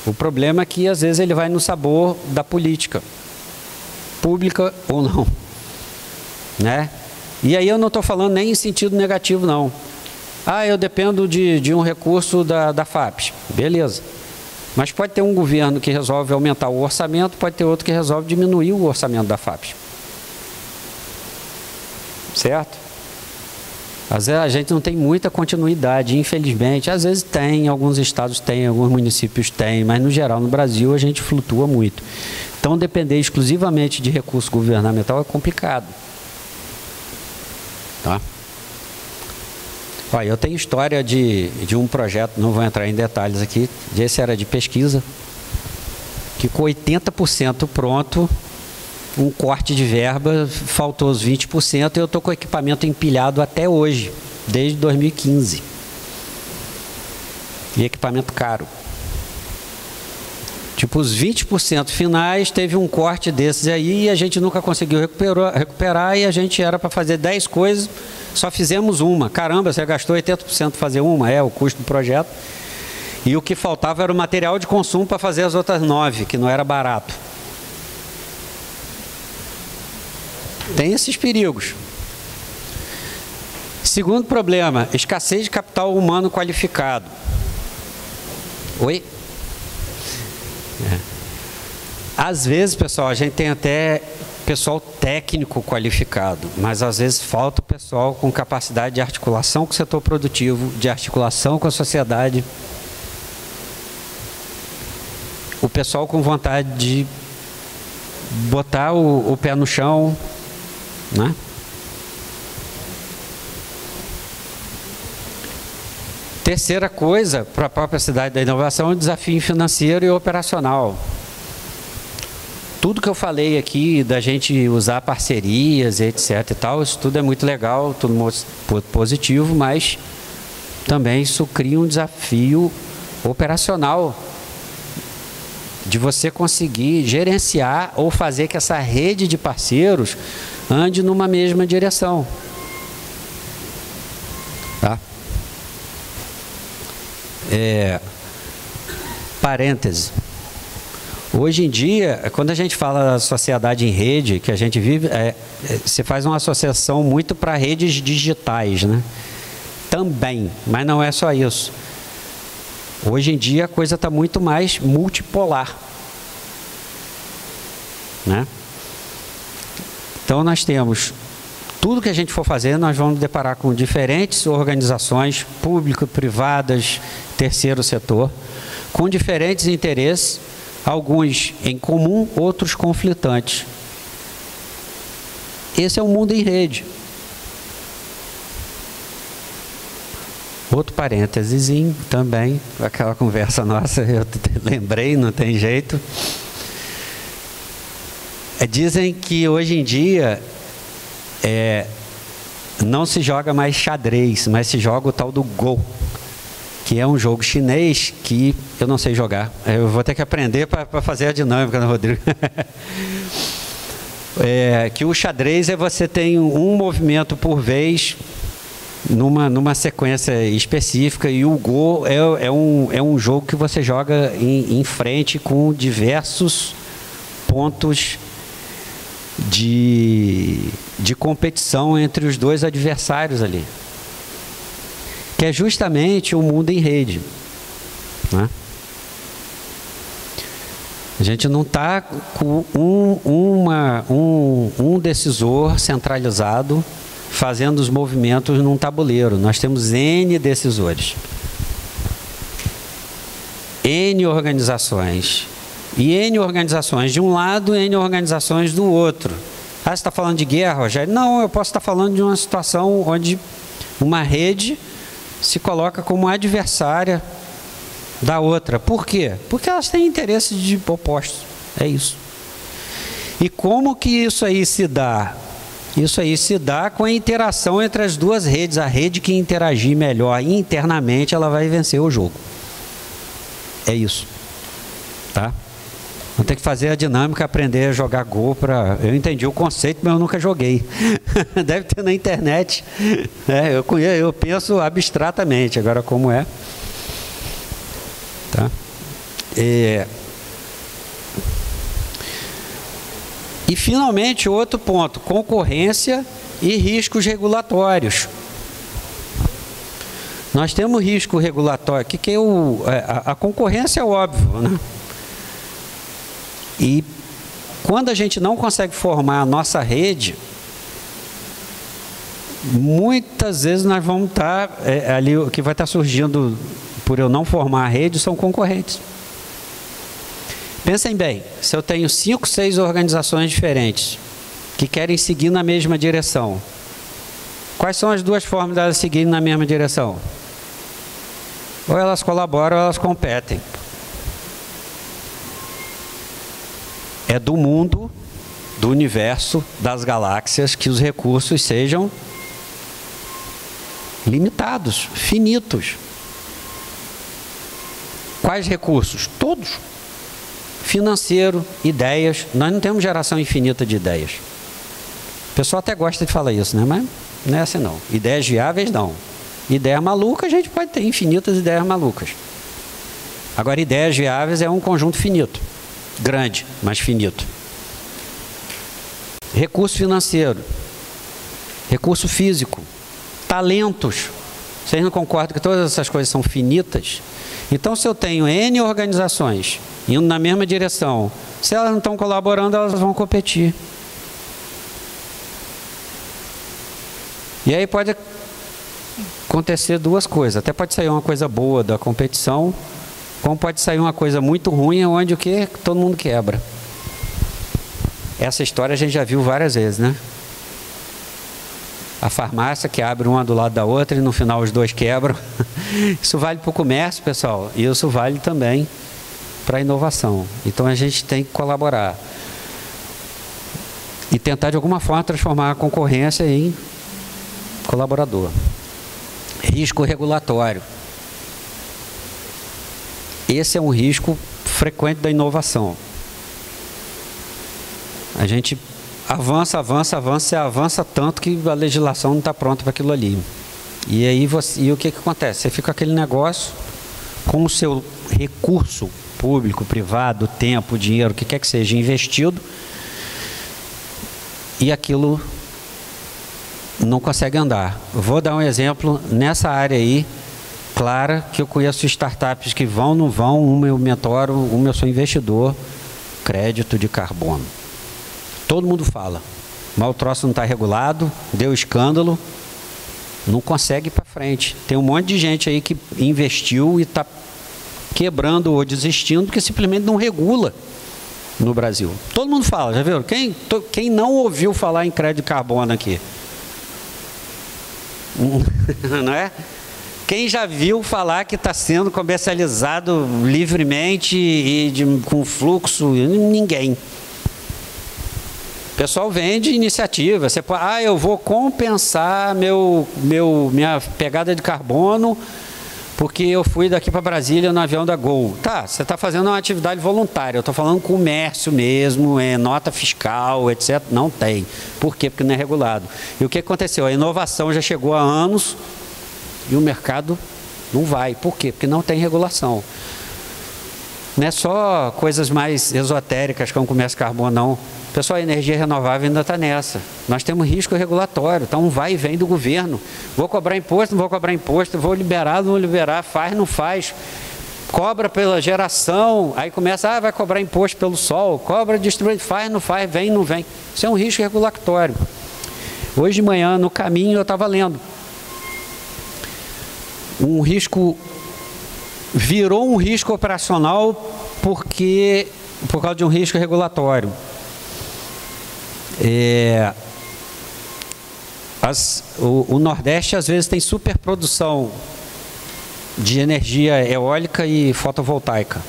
o problema é que às vezes ele vai no sabor da política, pública ou não. Né? E aí eu não estou falando nem em sentido negativo, não. Ah, eu dependo de um recurso da FAPES. Beleza. Mas pode ter um governo que resolve aumentar o orçamento, pode ter outro que resolve diminuir o orçamento da FAPES. Certo? Às vezes a gente não tem muita continuidade, infelizmente. Às vezes tem, alguns estados têm, alguns municípios têm, mas no geral no Brasil a gente flutua muito. Então depender exclusivamente de recurso governamental é complicado. Tá? Olha, eu tenho história de um projeto, não vou entrar em detalhes aqui, esse era de pesquisa, que com 80% pronto, um corte de verba, faltou os 20% e eu estou com o equipamento empilhado até hoje, desde 2015. E equipamento caro. Tipo, os 20% finais, teve um corte desses aí e a gente nunca conseguiu recuperar e a gente era para fazer 10 coisas, só fizemos uma. Caramba, você gastou 80% para fazer uma, o custo do projeto. E o que faltava era o material de consumo para fazer as outras 9, que não era barato. Tem esses perigos. Segundo problema, escassez de capital humano qualificado. Oi? Às vezes, pessoal, a gente tem até pessoal técnico qualificado, mas às vezes falta o pessoal com capacidade de articulação com o setor produtivo, de articulação com a sociedade, o pessoal com vontade de botar o pé no chão, né? Terceira coisa, para a própria cidade da inovação, é o desafio financeiro e operacional. Tudo que eu falei aqui, da gente usar parcerias, etc. e tal, isso tudo é muito legal, tudo positivo, mas também isso cria um desafio operacional de você conseguir gerenciar ou fazer que essa rede de parceiros ande numa mesma direção. Tá? Parêntese. Hoje em dia, quando a gente fala da sociedade em rede, que a gente vive, você faz uma associação muito para redes digitais, né? Também, mas não é só isso. Hoje em dia a coisa está muito mais multipolar, né? Então nós temos tudo que a gente for fazer, nós vamos deparar com diferentes organizações público-privadas, terceiro setor, com diferentes interesses, alguns em comum, outros conflitantes. Esse é o mundo em rede. Outro parênteses também, aquela conversa nossa, eu lembrei, não tem jeito. Dizem que hoje em dia não se joga mais xadrez, mas se joga o tal do Go, que é um jogo chinês que eu não sei jogar. Eu vou ter que aprender para fazer a dinâmica, né, Rodrigo? Que o xadrez você tem um movimento por vez, numa sequência específica, e o Go é um jogo que você joga em frente com diversos pontos de competição entre os dois adversários ali, que é justamente o mundo em rede, né? A gente não está com um decisor centralizado fazendo os movimentos num tabuleiro. Nós temos N decisores, N organizações. E N organizações de um lado, N organizações do outro. Ah, você está falando de guerra, Rogério? Não, eu posso estar falando de uma situação onde uma rede se coloca como adversária da outra. Por quê? Porque elas têm interesses opostos. É isso. E como que isso aí se dá? Isso aí se dá com a interação entre as duas redes. A rede que interagir melhor internamente, ela vai vencer o jogo. É isso. Tá? Vou ter que fazer a dinâmica, aprender a jogar Go para... Eu entendi o conceito, mas eu nunca joguei. Deve ter na internet. Eu penso abstratamente, agora como é. Tá? E finalmente, outro ponto, concorrência e riscos regulatórios. Nós temos risco regulatório, que é a concorrência é óbvio, né? E quando a gente não consegue formar a nossa rede, muitas vezes nós vamos estar, ali o que vai estar surgindo por eu não formar a rede são concorrentes. Pensem bem, se eu tenho 5, 6 organizações diferentes que querem seguir na mesma direção, quais são as duas formas delas seguirem na mesma direção? Ou elas colaboram ou elas competem. É do mundo, do universo, das galáxias, que os recursos sejam limitados, finitos. Quais recursos? Todos. Financeiro, ideias. Nós não temos geração infinita de ideias. O pessoal até gosta de falar isso, né? Mas não é assim não. Ideias viáveis, não. Ideia maluca, a gente pode ter infinitas ideias malucas. Agora, ideias viáveis é um conjunto finito. Grande, mas finito. Recurso financeiro, recurso físico, talentos. Vocês não concordam que todas essas coisas são finitas? Então, se eu tenho N organizações indo na mesma direção, se elas não estão colaborando, elas vão competir. E aí pode acontecer duas coisas. Até pode sair uma coisa boa da competição, como pode sair uma coisa muito ruim, onde o que? Todo mundo quebra. Essa história a gente já viu várias vezes, né? A farmácia que abre uma do lado da outra e no final os dois quebram. Isso vale para o comércio, pessoal, e isso vale também para a inovação. Então a gente tem que colaborar e tentar de alguma forma transformar a concorrência em colaborador. Risco regulatório. Esse é um risco frequente da inovação. A gente avança, avança tanto que a legislação não está pronta para aquilo ali. E aí o que acontece? Você fica com aquele negócio com o seu recurso público, privado, tempo, dinheiro, o que quer que seja, investido, e aquilo não consegue andar. Vou dar um exemplo nessa área aí, clara, que eu conheço startups que vão, não vão, uma eu mentoro, uma eu sou investidor, crédito de carbono. Todo mundo fala, mas o troço não está regulado, deu escândalo, não consegue ir para frente. Tem um monte de gente aí que investiu e está quebrando ou desistindo porque simplesmente não regula no Brasil. Todo mundo fala, já viram? Quem não ouviu falar em crédito de carbono aqui? Não é? Quem já viu falar que está sendo comercializado livremente e com fluxo? Ninguém. O pessoal vende iniciativa. Você pode, eu vou compensar minha pegada de carbono porque eu fui daqui para Brasília no avião da Gol. Tá, você está fazendo uma atividade voluntária. Eu estou falando comércio mesmo, nota fiscal, etc. Não tem. Por quê? Porque não é regulado. E o que aconteceu? A inovação já chegou há anos e o mercado não vai. Por quê? Porque não tem regulação. Não é só coisas mais esotéricas como comércio de carbono, não. Pessoal, a energia renovável ainda está nessa. Nós temos risco regulatório, então vai e vem do governo. Vou cobrar imposto, não vou cobrar imposto, vou liberar, não vou liberar, faz, não faz. cobra pela geração, aí começa, vai cobrar imposto pelo sol, cobra distribuidor, faz, não faz, vem, não vem. Isso é um risco regulatório. Hoje de manhã, no caminho, eu estava lendo. Um risco virou um risco operacional por causa de um risco regulatório. O Nordeste, às vezes, tem superprodução de energia eólica e fotovoltaica.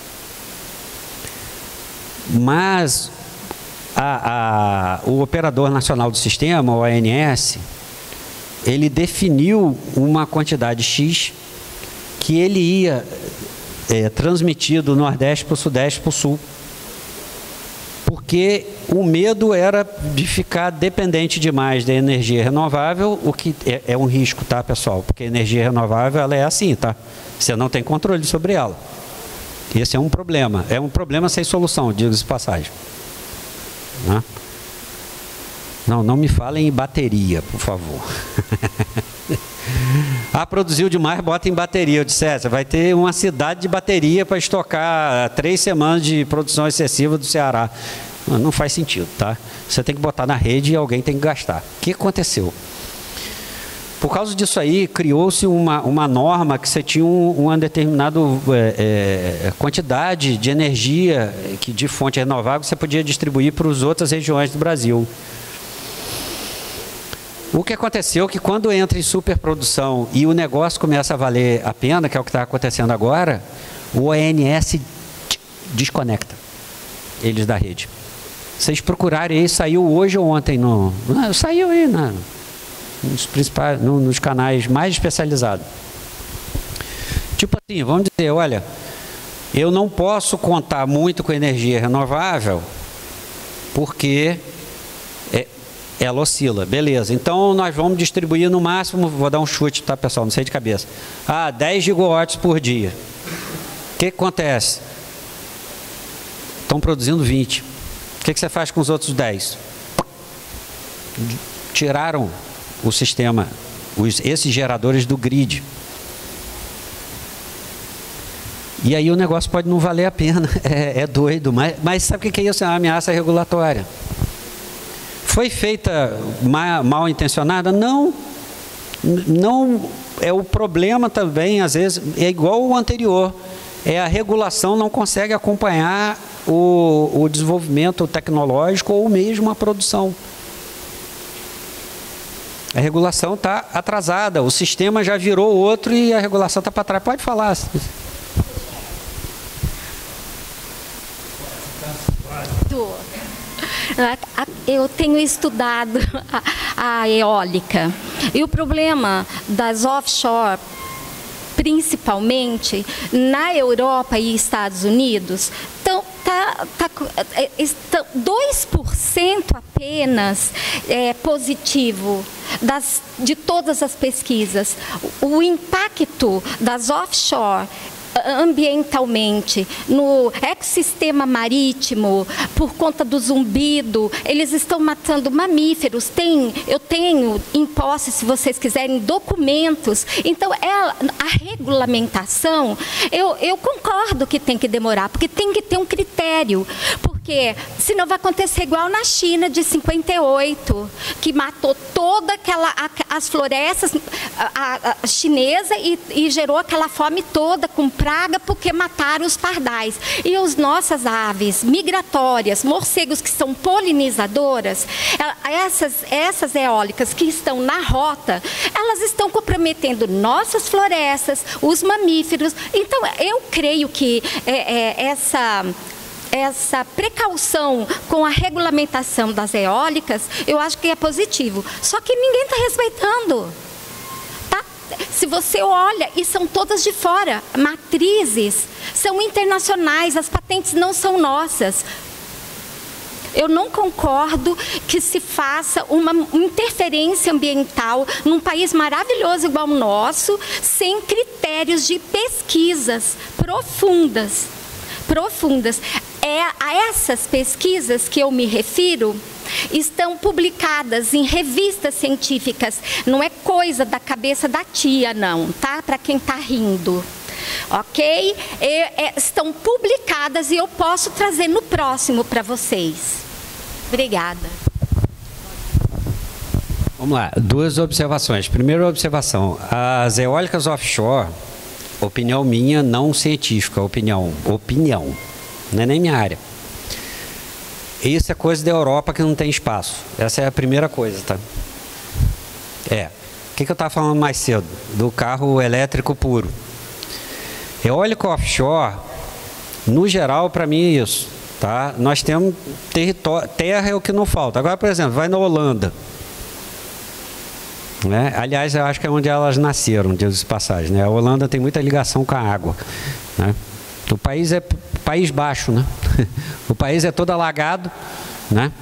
Mas o Operador Nacional do Sistema, o ONS, ele definiu uma quantidade X que ele ia transmitir do Nordeste para o Sudeste para o Sul. Porque o medo era de ficar dependente demais da energia renovável, o que é um risco, tá, pessoal? Porque a energia renovável, ela é assim, tá? Você não tem controle sobre ela. Esse é um problema. É um problema sem solução, diga-se de passagem. Não me falem em bateria, por favor. Produziu demais, bota em bateria. Eu disse, você vai ter uma cidade de bateria para estocar 3 semanas de produção excessiva do Ceará. Não faz sentido, tá? Você tem que botar na rede e alguém tem que gastar. O que aconteceu? Por causa disso aí, criou-se uma norma que você tinha uma determinada quantidade de energia de fonte renovável que você podia distribuir para as outras regiões do Brasil. O que aconteceu é que quando entra em superprodução e o negócio começa a valer a pena, que é o que está acontecendo agora, o ONS desconecta eles da rede. Vocês procurarem aí, saiu hoje ou ontem, saiu aí nos principais, nos canais mais especializados. Tipo assim, vamos dizer, olha, eu não posso contar muito com energia renovável porque ela oscila, beleza. Então, nós vamos distribuir no máximo, vou dar um chute, tá, pessoal, não sei de cabeça. 10 gigawatts por dia. O que acontece? Estão produzindo 20. O que você faz com os outros 10? Tiraram o sistema, esses geradores do grid. E aí o negócio pode não valer a pena. É doido, mas sabe o que é isso? É uma ameaça regulatória. Foi feita mal intencionada? Não. Não é o problema também, às vezes, é igual o anterior. A regulação não consegue acompanhar o desenvolvimento tecnológico ou mesmo a produção. A regulação está atrasada, o sistema já virou outro e a regulação está para trás. Pode falar. Eu tenho estudado a eólica e o problema das offshore, principalmente na Europa e Estados Unidos, estão 2% apenas positivo de todas as pesquisas. O impacto das offshore ambientalmente, no ecossistema marítimo, por conta do zumbido, eles estão matando mamíferos. Eu tenho em posse, se vocês quiserem, documentos. Então, a regulamentação, eu concordo que tem que demorar, porque tem que ter um critério. Porque senão vai acontecer igual na China de 58, que matou toda as florestas chinesa e gerou aquela fome toda com praga porque mataram os pardais. E as nossas aves migratórias, morcegos que são polinizadoras, essas eólicas que estão na rota, elas estão comprometendo nossas florestas, os mamíferos. Então, eu creio que essa precaução com a regulamentação das eólicas, eu acho que é positivo. Só que ninguém está respeitando. Tá? Se você olha, e são todas de fora, matrizes, são internacionais, as patentes não são nossas. Eu não concordo que se faça uma interferência ambiental num país maravilhoso igual o nosso, sem critérios de pesquisas profundas. A essas pesquisas que eu me refiro estão publicadas em revistas científicas. Não é coisa da cabeça da tia, não, tá? Para quem está rindo. ok? Estão publicadas e eu posso trazer no próximo para vocês. Obrigada. Vamos lá, 2 observações. Primeira observação, as eólicas offshore, opinião minha, não científica, opinião, não é nem minha área. Isso é coisa da Europa que não tem espaço. Essa é a primeira coisa, tá? O que eu estava falando mais cedo? Do carro elétrico puro. Eólica offshore, no geral, para mim é isso, tá? Nós temos território, terra é o que não falta. Agora, por exemplo, vai na Holanda. Né? Aliás, eu acho que é onde elas nasceram, diz passagem, né? A Holanda tem muita ligação com a água, né? O país é país baixo, né? O país é todo alagado, né?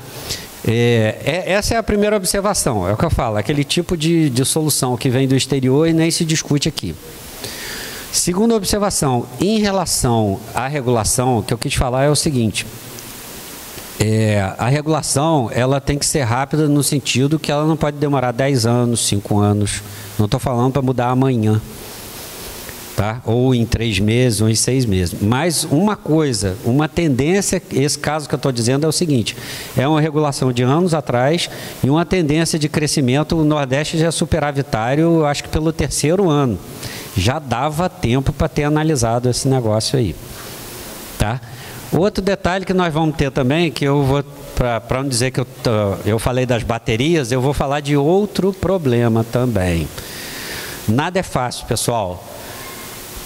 Essa é a primeira observação, é o que eu falo, aquele tipo de solução que vem do exterior e nem se discute aqui. Segunda observação, em relação à regulação, o que eu quis falar é o seguinte: a regulação ela tem que ser rápida no sentido que ela não pode demorar 10 anos, 5 anos. Não estou falando para mudar amanhã, tá? Ou em 3 meses, ou em 6 meses. Mas uma coisa, uma tendência, esse caso que eu estou dizendo é o seguinte: é uma regulação de anos atrás e uma tendência de crescimento. O Nordeste já é superavitário, acho que pelo 3º ano. Já dava tempo para ter analisado esse negócio aí, tá? Outro detalhe que nós vamos ter também, que eu vou, para não dizer que eu falei das baterias, eu vou falar de outro problema também. Nada é fácil, pessoal.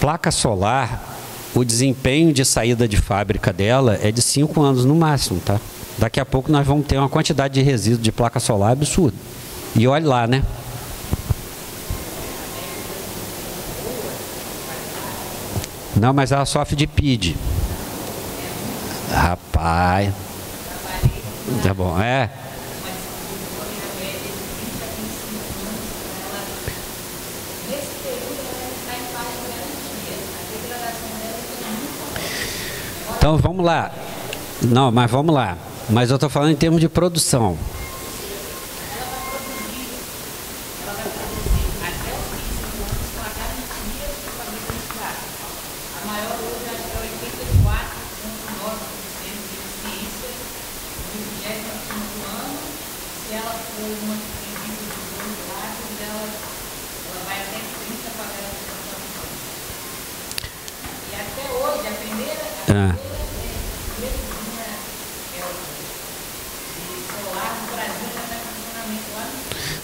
Placa solar, o desempenho de saída de fábrica dela é de 5 anos no máximo, tá? Daqui a pouco nós vamos ter uma quantidade de resíduo de placa solar absurda. E olha lá, né? Não, mas ela sofre de PID. Rapaz. Tá bom, Então, vamos lá. Não, mas vamos lá. Mas eu estou falando em termos de produção.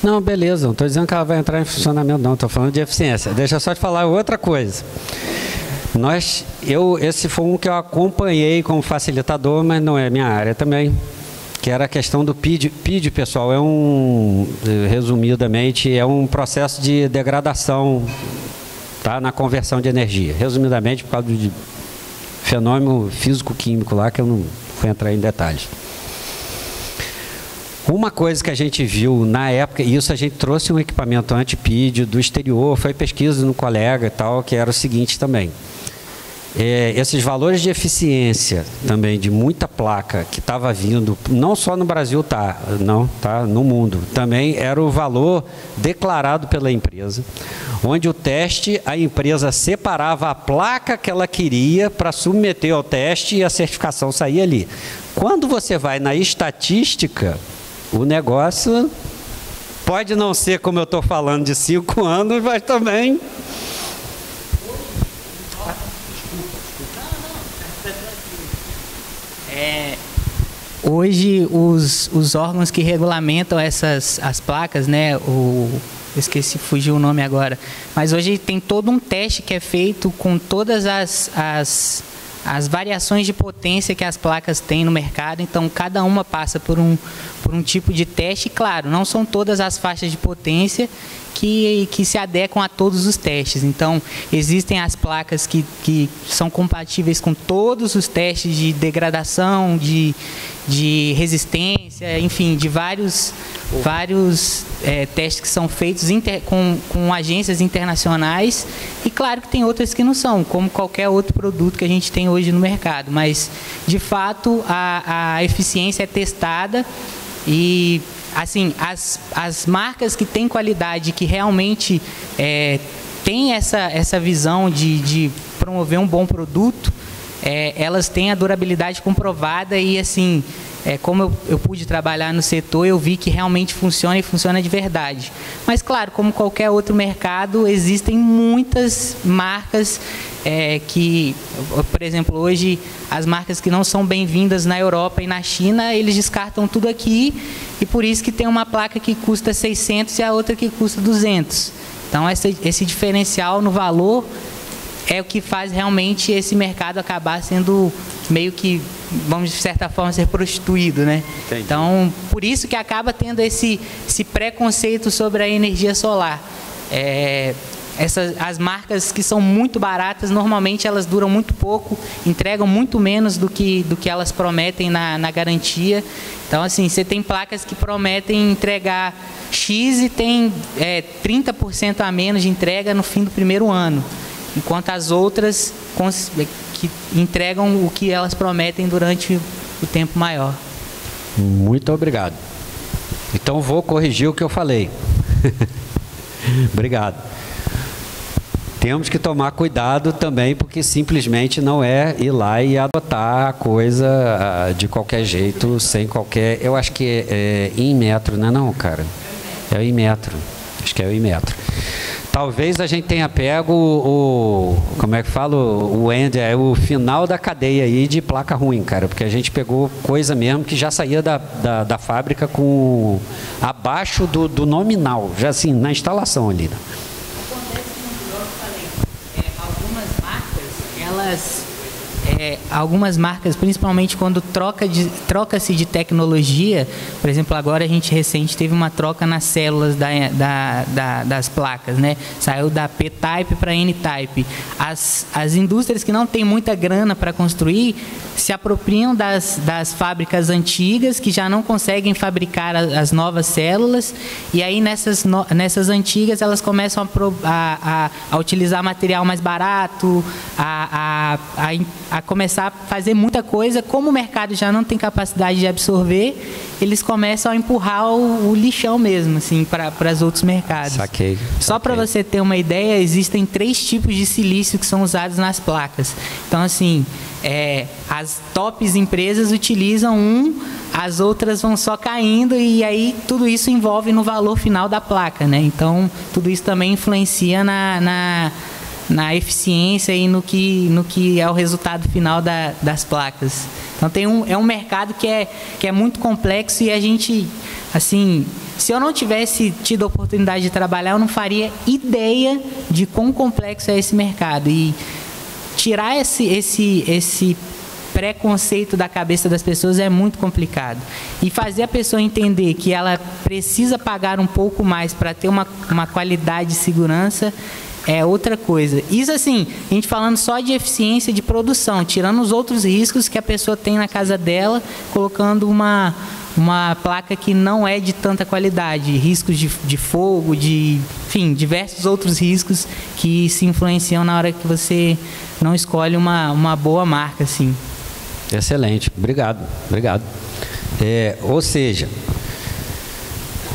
Não, beleza, não estou dizendo que ela vai entrar em funcionamento, não, estou falando de eficiência. Deixa eu só te falar outra coisa. Esse foi um que eu acompanhei como facilitador, mas não é minha área também, que era a questão do PID. PID, pessoal, resumidamente, é um processo de degradação, tá, na conversão de energia. Resumidamente, por causa de fenômeno físico-químico lá, que eu não vou entrar em detalhes. Uma coisa que a gente viu na época, e isso a gente trouxe um equipamento anti-PID do exterior, foi pesquisa no colega e tal, que era o seguinte também. Esses valores de eficiência também de muita placa que estava vindo, não só no Brasil, no mundo, também era o valor declarado pela empresa, onde o teste, a empresa separava a placa que ela queria para submeter ao teste e a certificação saía ali. Quando você vai na estatística, o negócio pode não ser, como eu estou falando, de 5 anos, mas também... Hoje, os órgãos que regulamentam as placas, né, eu esqueci, fugiu o nome agora, mas hoje tem todo um teste que é feito com todas as variações de potência que as placas têm no mercado. Então, cada uma passa por um tipo de teste. Claro, não são todas as faixas de potência que se adequam a todos os testes. Então, existem as placas que são compatíveis com todos os testes de degradação, de resistência, enfim, de vários testes que são feitos com agências internacionais. E claro que tem outras que não são, como qualquer outro produto que a gente tem hoje no mercado. Mas, de fato, a eficiência é testada e, assim, as marcas que têm qualidade, que realmente têm essa visão de promover um bom produto, elas têm a durabilidade comprovada e, assim, como eu pude trabalhar no setor, eu vi que realmente funciona e funciona de verdade. Mas, claro, como qualquer outro mercado, existem muitas marcas que, por exemplo, hoje, as marcas que não são bem-vindas na Europa e na China, eles descartam tudo aqui e por isso que tem uma placa que custa 600 e a outra que custa 200. Então, esse diferencial no valor é o que faz realmente esse mercado acabar sendo meio que, vamos de certa forma, ser prostituído, né? Entendi. Então, por isso que acaba tendo esse preconceito sobre a energia solar. As marcas que são muito baratas, normalmente elas duram muito pouco, entregam muito menos do que elas prometem na garantia. Então, assim, você tem placas que prometem entregar X e tem 30% a menos de entrega no fim do primeiro ano, enquanto as outras que entregam o que elas prometem durante o tempo maior. Muito obrigado. Então, vou corrigir o que eu falei. Obrigado. Temos que tomar cuidado também, porque simplesmente não é ir lá e adotar a coisa de qualquer jeito, sem qualquer... Eu acho que é Inmetro, não é não, cara? É o Inmetro. Acho que é o Inmetro. Talvez a gente tenha pego como é que fala? O end, o final da cadeia aí de placa ruim, cara, porque a gente pegou coisa mesmo que já saía da fábrica com abaixo do nominal, já assim, na instalação ali. Algumas marcas, principalmente quando troca-se de tecnologia, por exemplo, agora a gente recente teve uma troca nas células das placas, né? Saiu da P-Type para N-Type. As indústrias que não têm muita grana para construir se apropriam das fábricas antigas, que já não conseguem fabricar as novas células, e aí nessas antigas elas começam a utilizar material mais barato, a começar a fazer muita coisa. Como o mercado já não tem capacidade de absorver, eles começam a empurrar o lixão mesmo, assim, para os outros mercados. Saquei. Só para você ter uma ideia, existem 3 tipos de silício que são usados nas placas. Então, assim, as tops empresas utilizam as outras vão só caindo, e aí tudo isso envolve no valor final da placa, né? Então, tudo isso também influencia na eficiência e no que é o resultado final das placas. Então, é um mercado que é muito complexo, e a gente, assim, se eu não tivesse tido a oportunidade de trabalhar, eu não faria ideia de quão complexo é esse mercado. E tirar esse preconceito da cabeça das pessoas é muito complicado. E fazer a pessoa entender que ela precisa pagar um pouco mais para ter uma qualidade de segurança é outra coisa. Isso, assim, a gente falando só de eficiência de produção, tirando os outros riscos que a pessoa tem na casa dela, colocando uma placa que não é de tanta qualidade, riscos de fogo, enfim, diversos outros riscos que se influenciam na hora que você não escolhe uma boa marca, assim. Excelente, obrigado. Ou seja,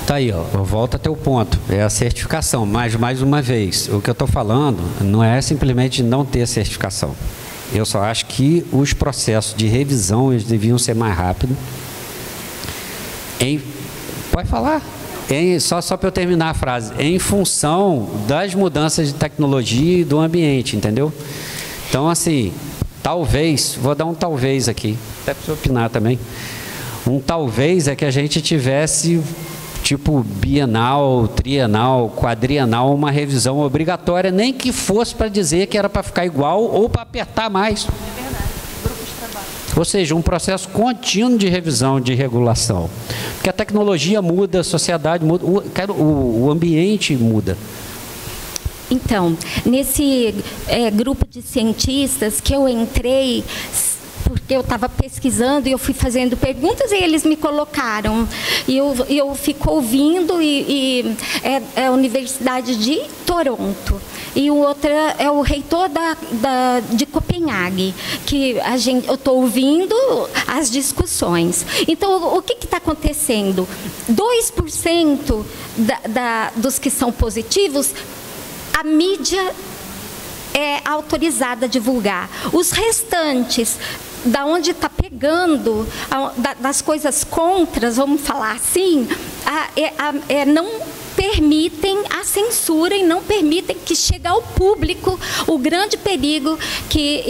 tá aí, ó, volta a teu ponto, é a certificação, mas mais uma vez, o que eu estou falando não é simplesmente não ter certificação. Eu só acho que os processos de revisão eles deviam ser mais rápidos. Pode falar. Só para eu terminar a frase, em função das mudanças de tecnologia e do ambiente, entendeu? Então, assim, talvez, vou dar um talvez aqui, até para você opinar também. Um talvez é que a gente tivesse, tipo, bienal, trienal, quadrienal, uma revisão obrigatória, nem que fosse para dizer que era para ficar igual ou para apertar mais. É verdade, grupo de trabalho. Ou seja, um processo contínuo de revisão, de regulação. Porque a tecnologia muda, a sociedade muda, o ambiente muda. Então, nesse grupo de cientistas que eu entrei, porque eu estava pesquisando e eu fui fazendo perguntas e eles me colocaram. E eu fico ouvindo, e é a Universidade de Toronto. E o outro é o reitor de Copenhague, que eu estou ouvindo as discussões. Então, o que está acontecendo? 2% dos que são positivos, a mídia é autorizada a divulgar. Os restantes, da onde está pegando, das coisas contras, vamos falar assim, não permitem a censura e não permitem que chegue ao público o grande perigo que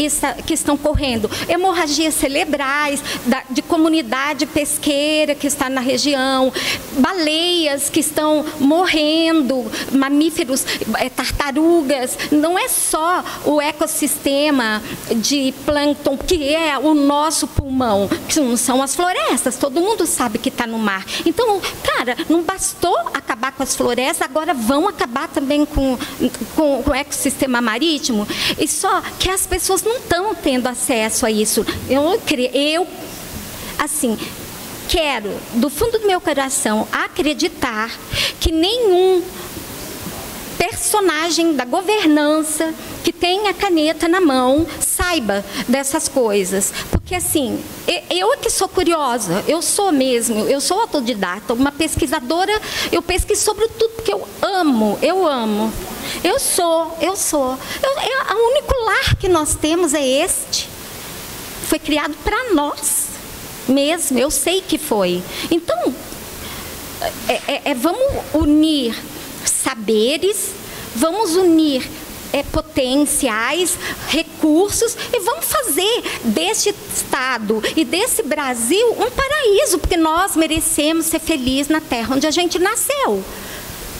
estão correndo. Hemorragias cerebrais, de comunidade pesqueira que está na região, baleias que estão morrendo, mamíferos, tartarugas. Não é só o ecossistema de plâncton, que é o nosso pulmão, que não são as florestas, todo mundo sabe que está no mar. Então, cara, não bastou acabar com as florestas, agora vão acabar também com o ecossistema marítimo, e só que as pessoas não estão tendo acesso a isso. Eu assim, quero, do fundo do meu coração, acreditar que nenhum personagem da governança que tem a caneta na mão saiba dessas coisas. Porque, assim, eu que sou curiosa, eu sou autodidata, uma pesquisadora, eu pesquiso sobre tudo, porque eu amo. O único lar que nós temos é este. Foi criado para nós mesmo, eu sei que foi. Então, vamos unir saberes, vamos unir potenciais, recursos, e vamos fazer deste Estado e desse Brasil um paraíso, porque nós merecemos ser felizes na terra onde a gente nasceu,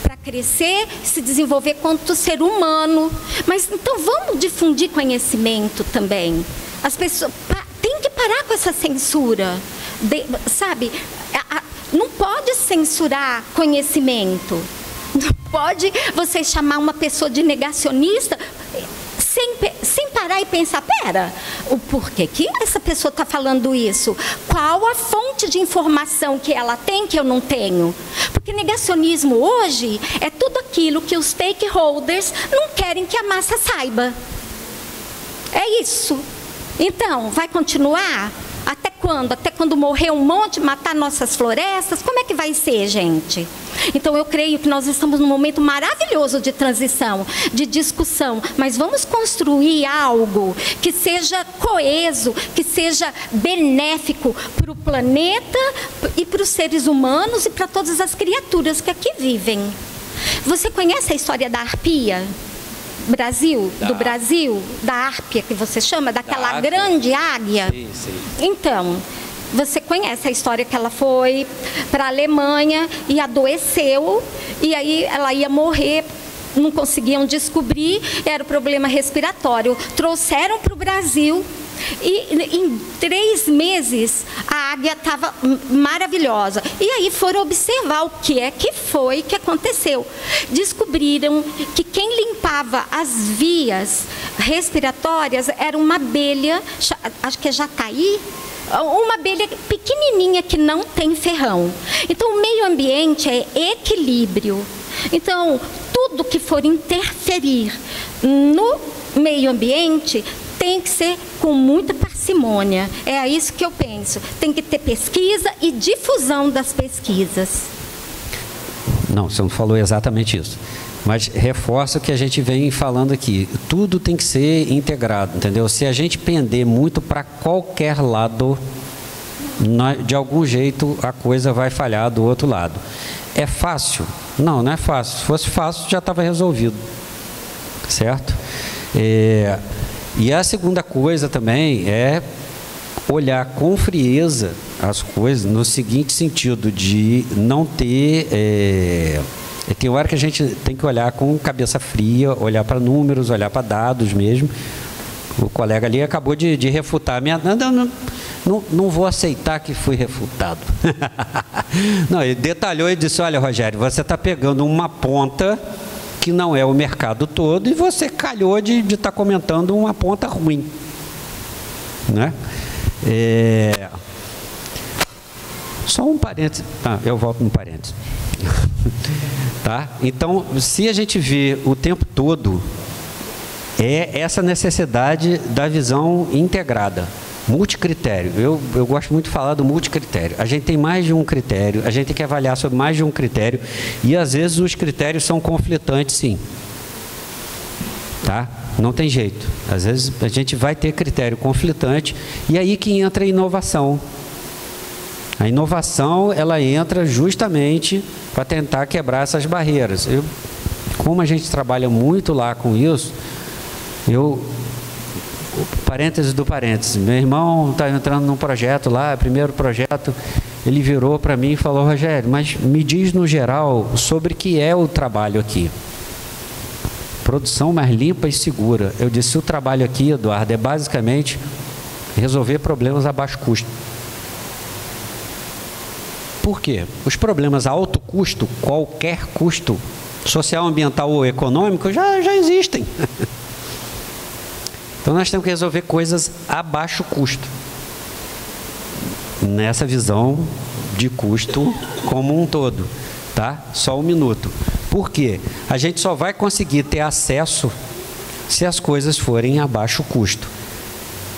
para crescer, se desenvolver quanto ser humano. Mas então vamos difundir conhecimento também. As pessoas têm que parar com essa censura, sabe? Não pode censurar conhecimento. Não pode você chamar uma pessoa de negacionista sem parar e pensar, pera, o porquê que essa pessoa está falando isso? Qual a fonte de informação que ela tem que eu não tenho? Porque negacionismo hoje é tudo aquilo que os stakeholders não querem que a massa saiba. É isso. Então, vai continuar? Até quando? Até quando morrer um monte, matar nossas florestas? Como é que vai ser, gente? Então, eu creio que nós estamos num momento maravilhoso de transição, de discussão, mas vamos construir algo que seja coeso, que seja benéfico para o planeta e para os seres humanos e para todas as criaturas que aqui vivem. Você conhece a história da arpia? Do Brasil, da árpia que você chama, daquela grande águia? Sim, sim. Então, você conhece a história que ela foi para a Alemanha e adoeceu, e aí ela ia morrer, não conseguiam descobrir, era o problema respiratório. Trouxeram para o Brasil e em 3 meses a águia estava maravilhosa. E aí foram observar o que foi que aconteceu. Descobriram que quem limpava as vias respiratórias era uma abelha, acho que é jataí, uma abelha pequenininha que não tem ferrão. Então, o meio ambiente é equilíbrio. Então, tudo que for interferir no meio ambiente tem que ser com muita parcimônia. É isso que eu penso. Tem que ter pesquisa e difusão das pesquisas. Não, você não falou exatamente isso. Mas reforço o que a gente vem falando aqui. Tudo tem que ser integrado, entendeu? Se a gente pender muito para qualquer lado, de algum jeito a coisa vai falhar do outro lado. É fácil? Não, não é fácil. Se fosse fácil, já estava resolvido. Certo? E a segunda coisa também é olhar com frieza as coisas no seguinte sentido, de não ter... tem hora que a gente tem que olhar com cabeça fria, olhar para números, olhar para dados mesmo. O colega ali acabou de refutar a minha... Não vou aceitar que fui refutado. Não, ele detalhou e disse, olha, Rogério, você está pegando uma ponta que não é o mercado todo e você calhou de estar comentando uma ponta ruim. Né? Só um parênteses. Eu volto no parênteses. Tá? Então, se a gente vê o tempo todo, é essa necessidade da visão integrada, multicritério. Eu gosto muito de falar do multicritério. A gente tem mais de um critério, a gente tem que avaliar sobre mais de um critério, e às vezes os critérios são conflitantes, sim. Tá? Não tem jeito. Às vezes a gente vai ter critério conflitante e aí que entra a inovação. A inovação, ela entra justamente para tentar quebrar essas barreiras. Como a gente trabalha muito lá com isso, parênteses do parênteses, meu irmão está entrando num projeto lá, primeiro projeto, ele virou para mim e falou: Rogério, mas me diz no geral sobre o que é o trabalho aqui. Produção mais limpa e segura. Eu disse: o trabalho aqui, Eduardo, é basicamente resolver problemas a baixo custo. Por quê? Os problemas a alto custo, qualquer custo, social, ambiental ou econômico, já existem. Então nós temos que resolver coisas a baixo custo. Nessa visão de custo como um todo, tá? Só um minuto. Por quê? A gente só vai conseguir ter acesso se as coisas forem a baixo custo.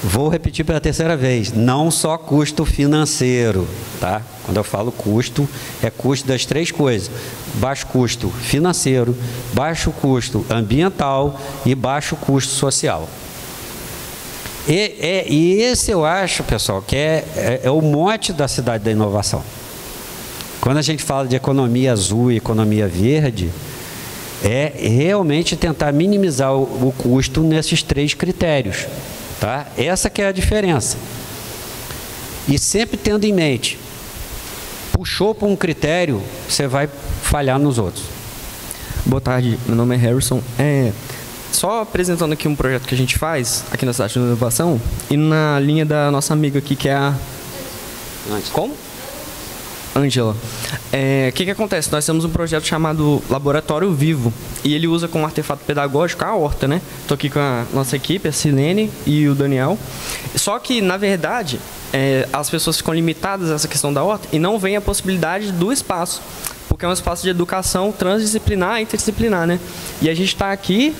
Vou repetir pela terceira vez, não só custo financeiro, tá? Quando eu falo custo, é custo das três coisas: baixo custo financeiro, baixo custo ambiental e baixo custo social. E esse eu acho, pessoal, que é o mote da cidade da inovação. Quando a gente fala de economia azul e economia verde, é realmente tentar minimizar o custo nesses três critérios. Tá? Essa que é a diferença. E sempre tendo em mente, puxou para um critério, você vai falhar nos outros. Boa tarde, meu nome é Harrison. Só apresentando aqui um projeto que a gente faz aqui na cidade de inovação e na linha da nossa amiga aqui, que é a... Como? Ângela. O que acontece? Nós temos um projeto chamado Laboratório Vivo e ele usa como artefato pedagógico a horta, né? Estou aqui com a nossa equipe, a Silene e o Daniel. Só que, na verdade, as pessoas ficam limitadas a essa questão da horta e não vem a possibilidade do espaço, porque é um espaço de educação transdisciplinar e interdisciplinar, né? E a gente está aqui...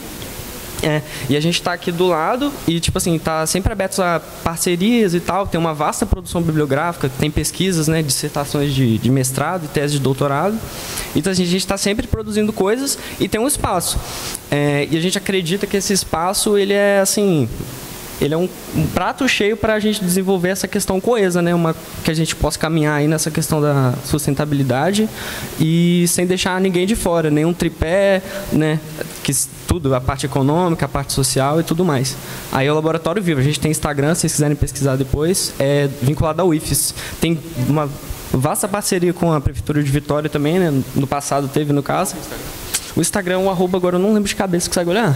do lado e, tipo assim, tá sempre aberto a parcerias e tal. Tem uma vasta produção bibliográfica, tem pesquisas, né, dissertações de mestrado e tese de doutorado. Então, a gente está sempre produzindo coisas e tem um espaço. E a gente acredita que esse espaço, ele é, assim... Ele é um prato cheio para a gente desenvolver essa questão coesa, né? Que a gente possa caminhar aí nessa questão da sustentabilidade e sem deixar ninguém de fora, nenhum tripé, né? Que tudo, a parte econômica, a parte social e tudo mais. Aí é o Laboratório Vivo, a gente tem Instagram, se vocês quiserem pesquisar depois, é vinculado ao IFES. Tem uma vasta parceria com a Prefeitura de Vitória também, né? No passado teve, no caso. O Instagram, o arroba, agora eu não lembro de cabeça, consegue olhar?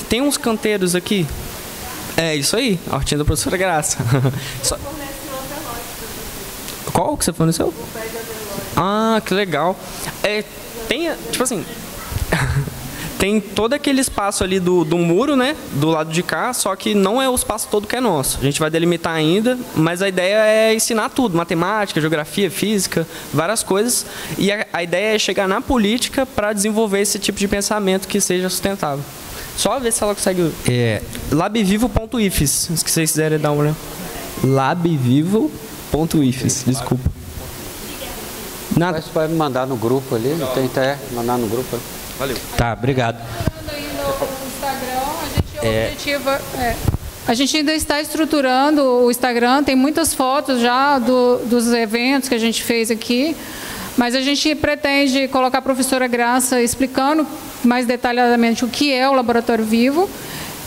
Tem uns canteiros aqui. É isso aí, a hortinha da professora Graça. Qual que você forneceu? Ah, que legal. Tem, tipo assim... Tem todo aquele espaço ali do muro, né? Do lado de cá, só que não é o espaço todo que é nosso. A gente vai delimitar ainda, mas a ideia é ensinar tudo. Matemática, geografia, física, várias coisas. E a ideia é chegar na política para desenvolver esse tipo de pensamento que seja sustentável. Só ver se ela consegue... labvivo.ifes, se vocês quiserem dar uma olhada. labvivo.ifes, desculpa. Nada. Você pode me mandar no grupo ali, tenta mandar no grupo ali. Valeu. Tá, obrigado. A gente ainda está estruturando o Instagram, tem muitas fotos já dos eventos que a gente fez aqui, mas a gente pretende colocar a professora Graça explicando mais detalhadamente o que é o Laboratório Vivo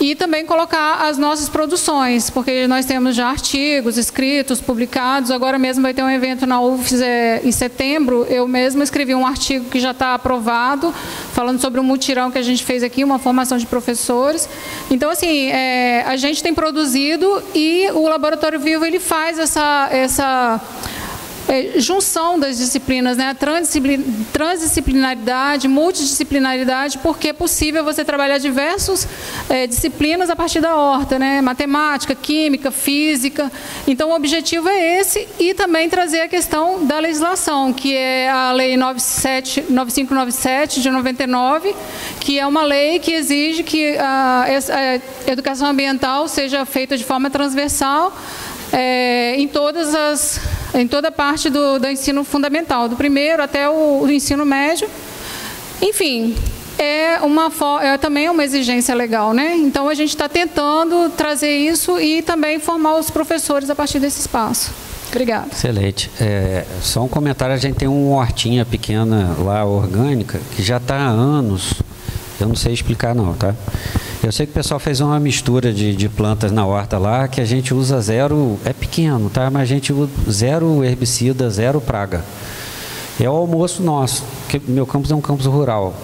e também colocar as nossas produções, porque nós temos já artigos escritos, publicados. Agora mesmo vai ter um evento na UFES em setembro. Eu mesma escrevi um artigo que já está aprovado, falando sobre um mutirão que a gente fez aqui, uma formação de professores. Então, assim, a gente tem produzido e o Laboratório Vivo ele faz essa junção das disciplinas, né? Transdisciplinaridade, multidisciplinaridade, porque é possível você trabalhar diversas disciplinas a partir da horta, né? Matemática, química, física. Então, o objetivo é esse e também trazer a questão da legislação, que é a Lei 9597 de 99, que é uma lei que exige que a educação ambiental seja feita de forma transversal em toda a parte do ensino fundamental, do primeiro até o ensino médio, Enfim, também é uma exigência legal, né? Então a gente está tentando trazer isso e também formar os professores a partir desse espaço. Obrigada. Excelente. Só um comentário, a gente tem uma hortinha pequena lá, orgânica, que já está há anos, eu não sei explicar não, tá? Eu sei que o pessoal fez uma mistura de plantas na horta lá, que a gente usa zero, é pequeno, tá? Mas a gente usa zero herbicida, zero praga. É o almoço nosso, porque meu campus é um campus rural.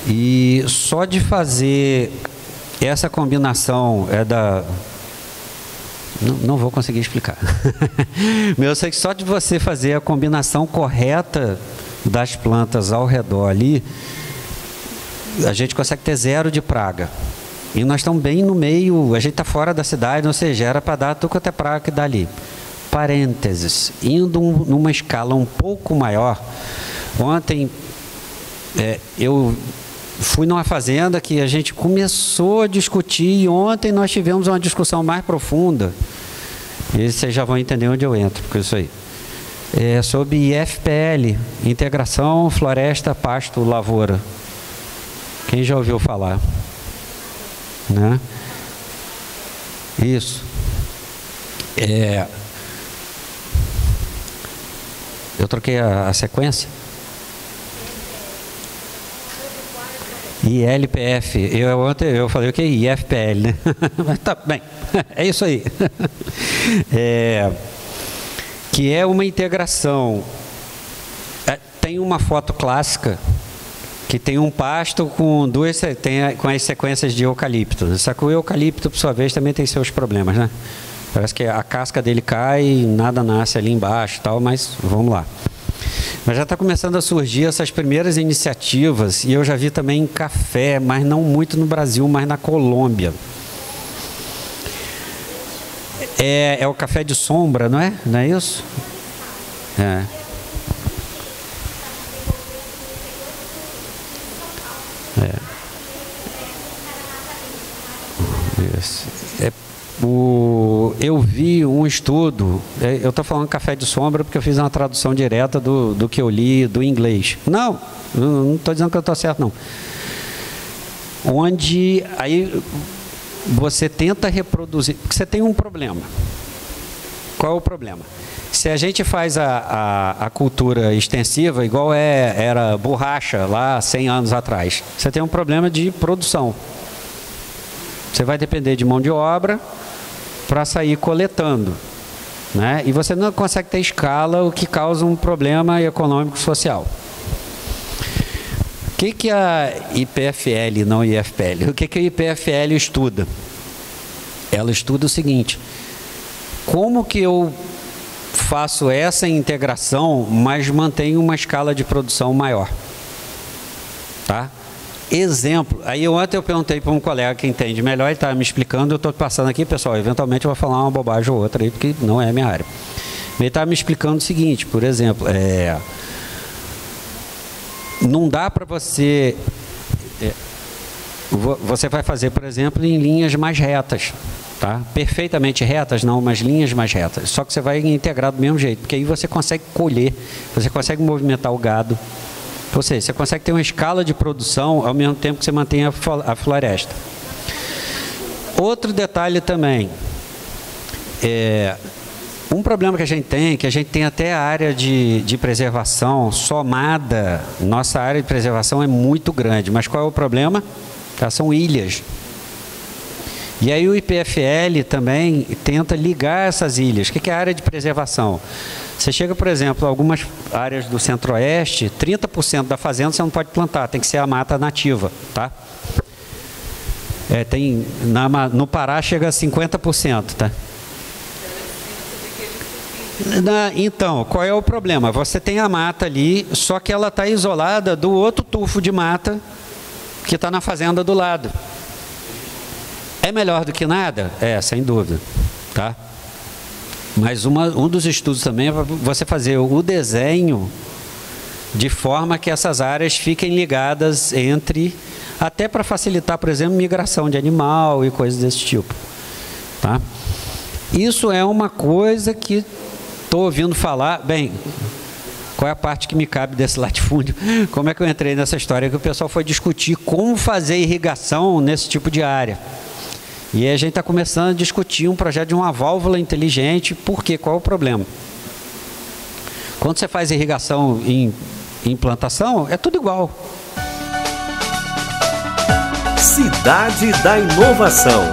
E só de fazer essa combinação Não vou conseguir explicar. Eu sei que só de você fazer a combinação correta das plantas ao redor ali, a gente consegue ter zero de praga. E nós estamos bem no meio, a gente está fora da cidade, ou seja, era para dar tudo quanto é praga que dá ali. Parênteses, indo numa escala um pouco maior, ontem eu fui numa fazenda que a gente começou a discutir e ontem nós tivemos uma discussão mais profunda. E vocês já vão entender onde eu entro com isso aí. Sobre IFPL, Integração Floresta, Pasto, Lavoura. Quem já ouviu falar? Né? Isso. Eu troquei a sequência. ILPF, ontem eu falei o que? IFPL, né? Mas tá bem, é isso aí. Que é uma integração. Tem uma foto clássica que tem um pasto com com as sequências de eucalipto. Só que o eucalipto, por sua vez, também tem seus problemas, né? Parece que a casca dele cai e nada nasce ali embaixo e tal, mas vamos lá. Mas já está começando a surgir essas primeiras iniciativas, e eu já vi também em café, mas não muito no Brasil, mas na Colômbia. É o café de sombra, não é? Não é isso? Eu vi um estudo, eu estou falando café de sombra porque eu fiz uma tradução direta do que eu li do inglês. Não estou dizendo que eu estou certo, não. Onde aí você tenta reproduzir, porque você tem um problema. Qual é o problema? Se a gente faz a cultura extensiva, igual era borracha lá 100 anos atrás, você tem um problema de produção. Você vai depender de mão de obra para sair coletando, né? E você não consegue ter escala, o que causa um problema econômico social. O que a IPFL, não IFPL, o que a IPFL estuda? Ela estuda o seguinte: como que eu faço essa integração, mas mantenho uma escala de produção maior? Tá? Exemplo, aí ontem eu perguntei para um colega que entende melhor, ele estava me explicando, eu estou passando aqui, pessoal, eventualmente eu vou falar uma bobagem ou outra aí, porque não é a minha área. Ele estava me explicando o seguinte, por exemplo, não dá para você vai fazer, por exemplo, em linhas mais retas, tá? Perfeitamente retas, não, mas linhas mais retas, só que você vai integrar do mesmo jeito, porque aí você consegue colher, você consegue movimentar o gado. Ou seja, você consegue ter uma escala de produção ao mesmo tempo que você mantém a floresta. Outro detalhe também, um problema que a gente tem até a área de preservação somada, nossa área de preservação é muito grande, mas qual é o problema? São ilhas. E aí o IPFL também tenta ligar essas ilhas. O que é a área de preservação? Você chega, por exemplo, a algumas áreas do centro-oeste, 30% da fazenda você não pode plantar, tem que ser a mata nativa, tá? No Pará chega a 50%, tá? Então, qual é o problema? Você tem a mata ali, só que ela está isolada do outro tufo de mata que está na fazenda do lado. É melhor do que nada? Sem dúvida, tá? Mas um dos estudos também é você fazer o desenho de forma que essas áreas fiquem ligadas até para facilitar, por exemplo, migração de animal e coisas desse tipo, tá? Isso é uma coisa que estou ouvindo falar, qual é a parte que me cabe desse latifúndio? Como é que eu entrei nessa história? Que o pessoal foi discutir como fazer irrigação nesse tipo de área. E aí a gente está começando a discutir um projeto de uma válvula inteligente. Por quê? Qual é o problema? Quando você faz irrigação em plantação, é tudo igual. Cidade da Inovação.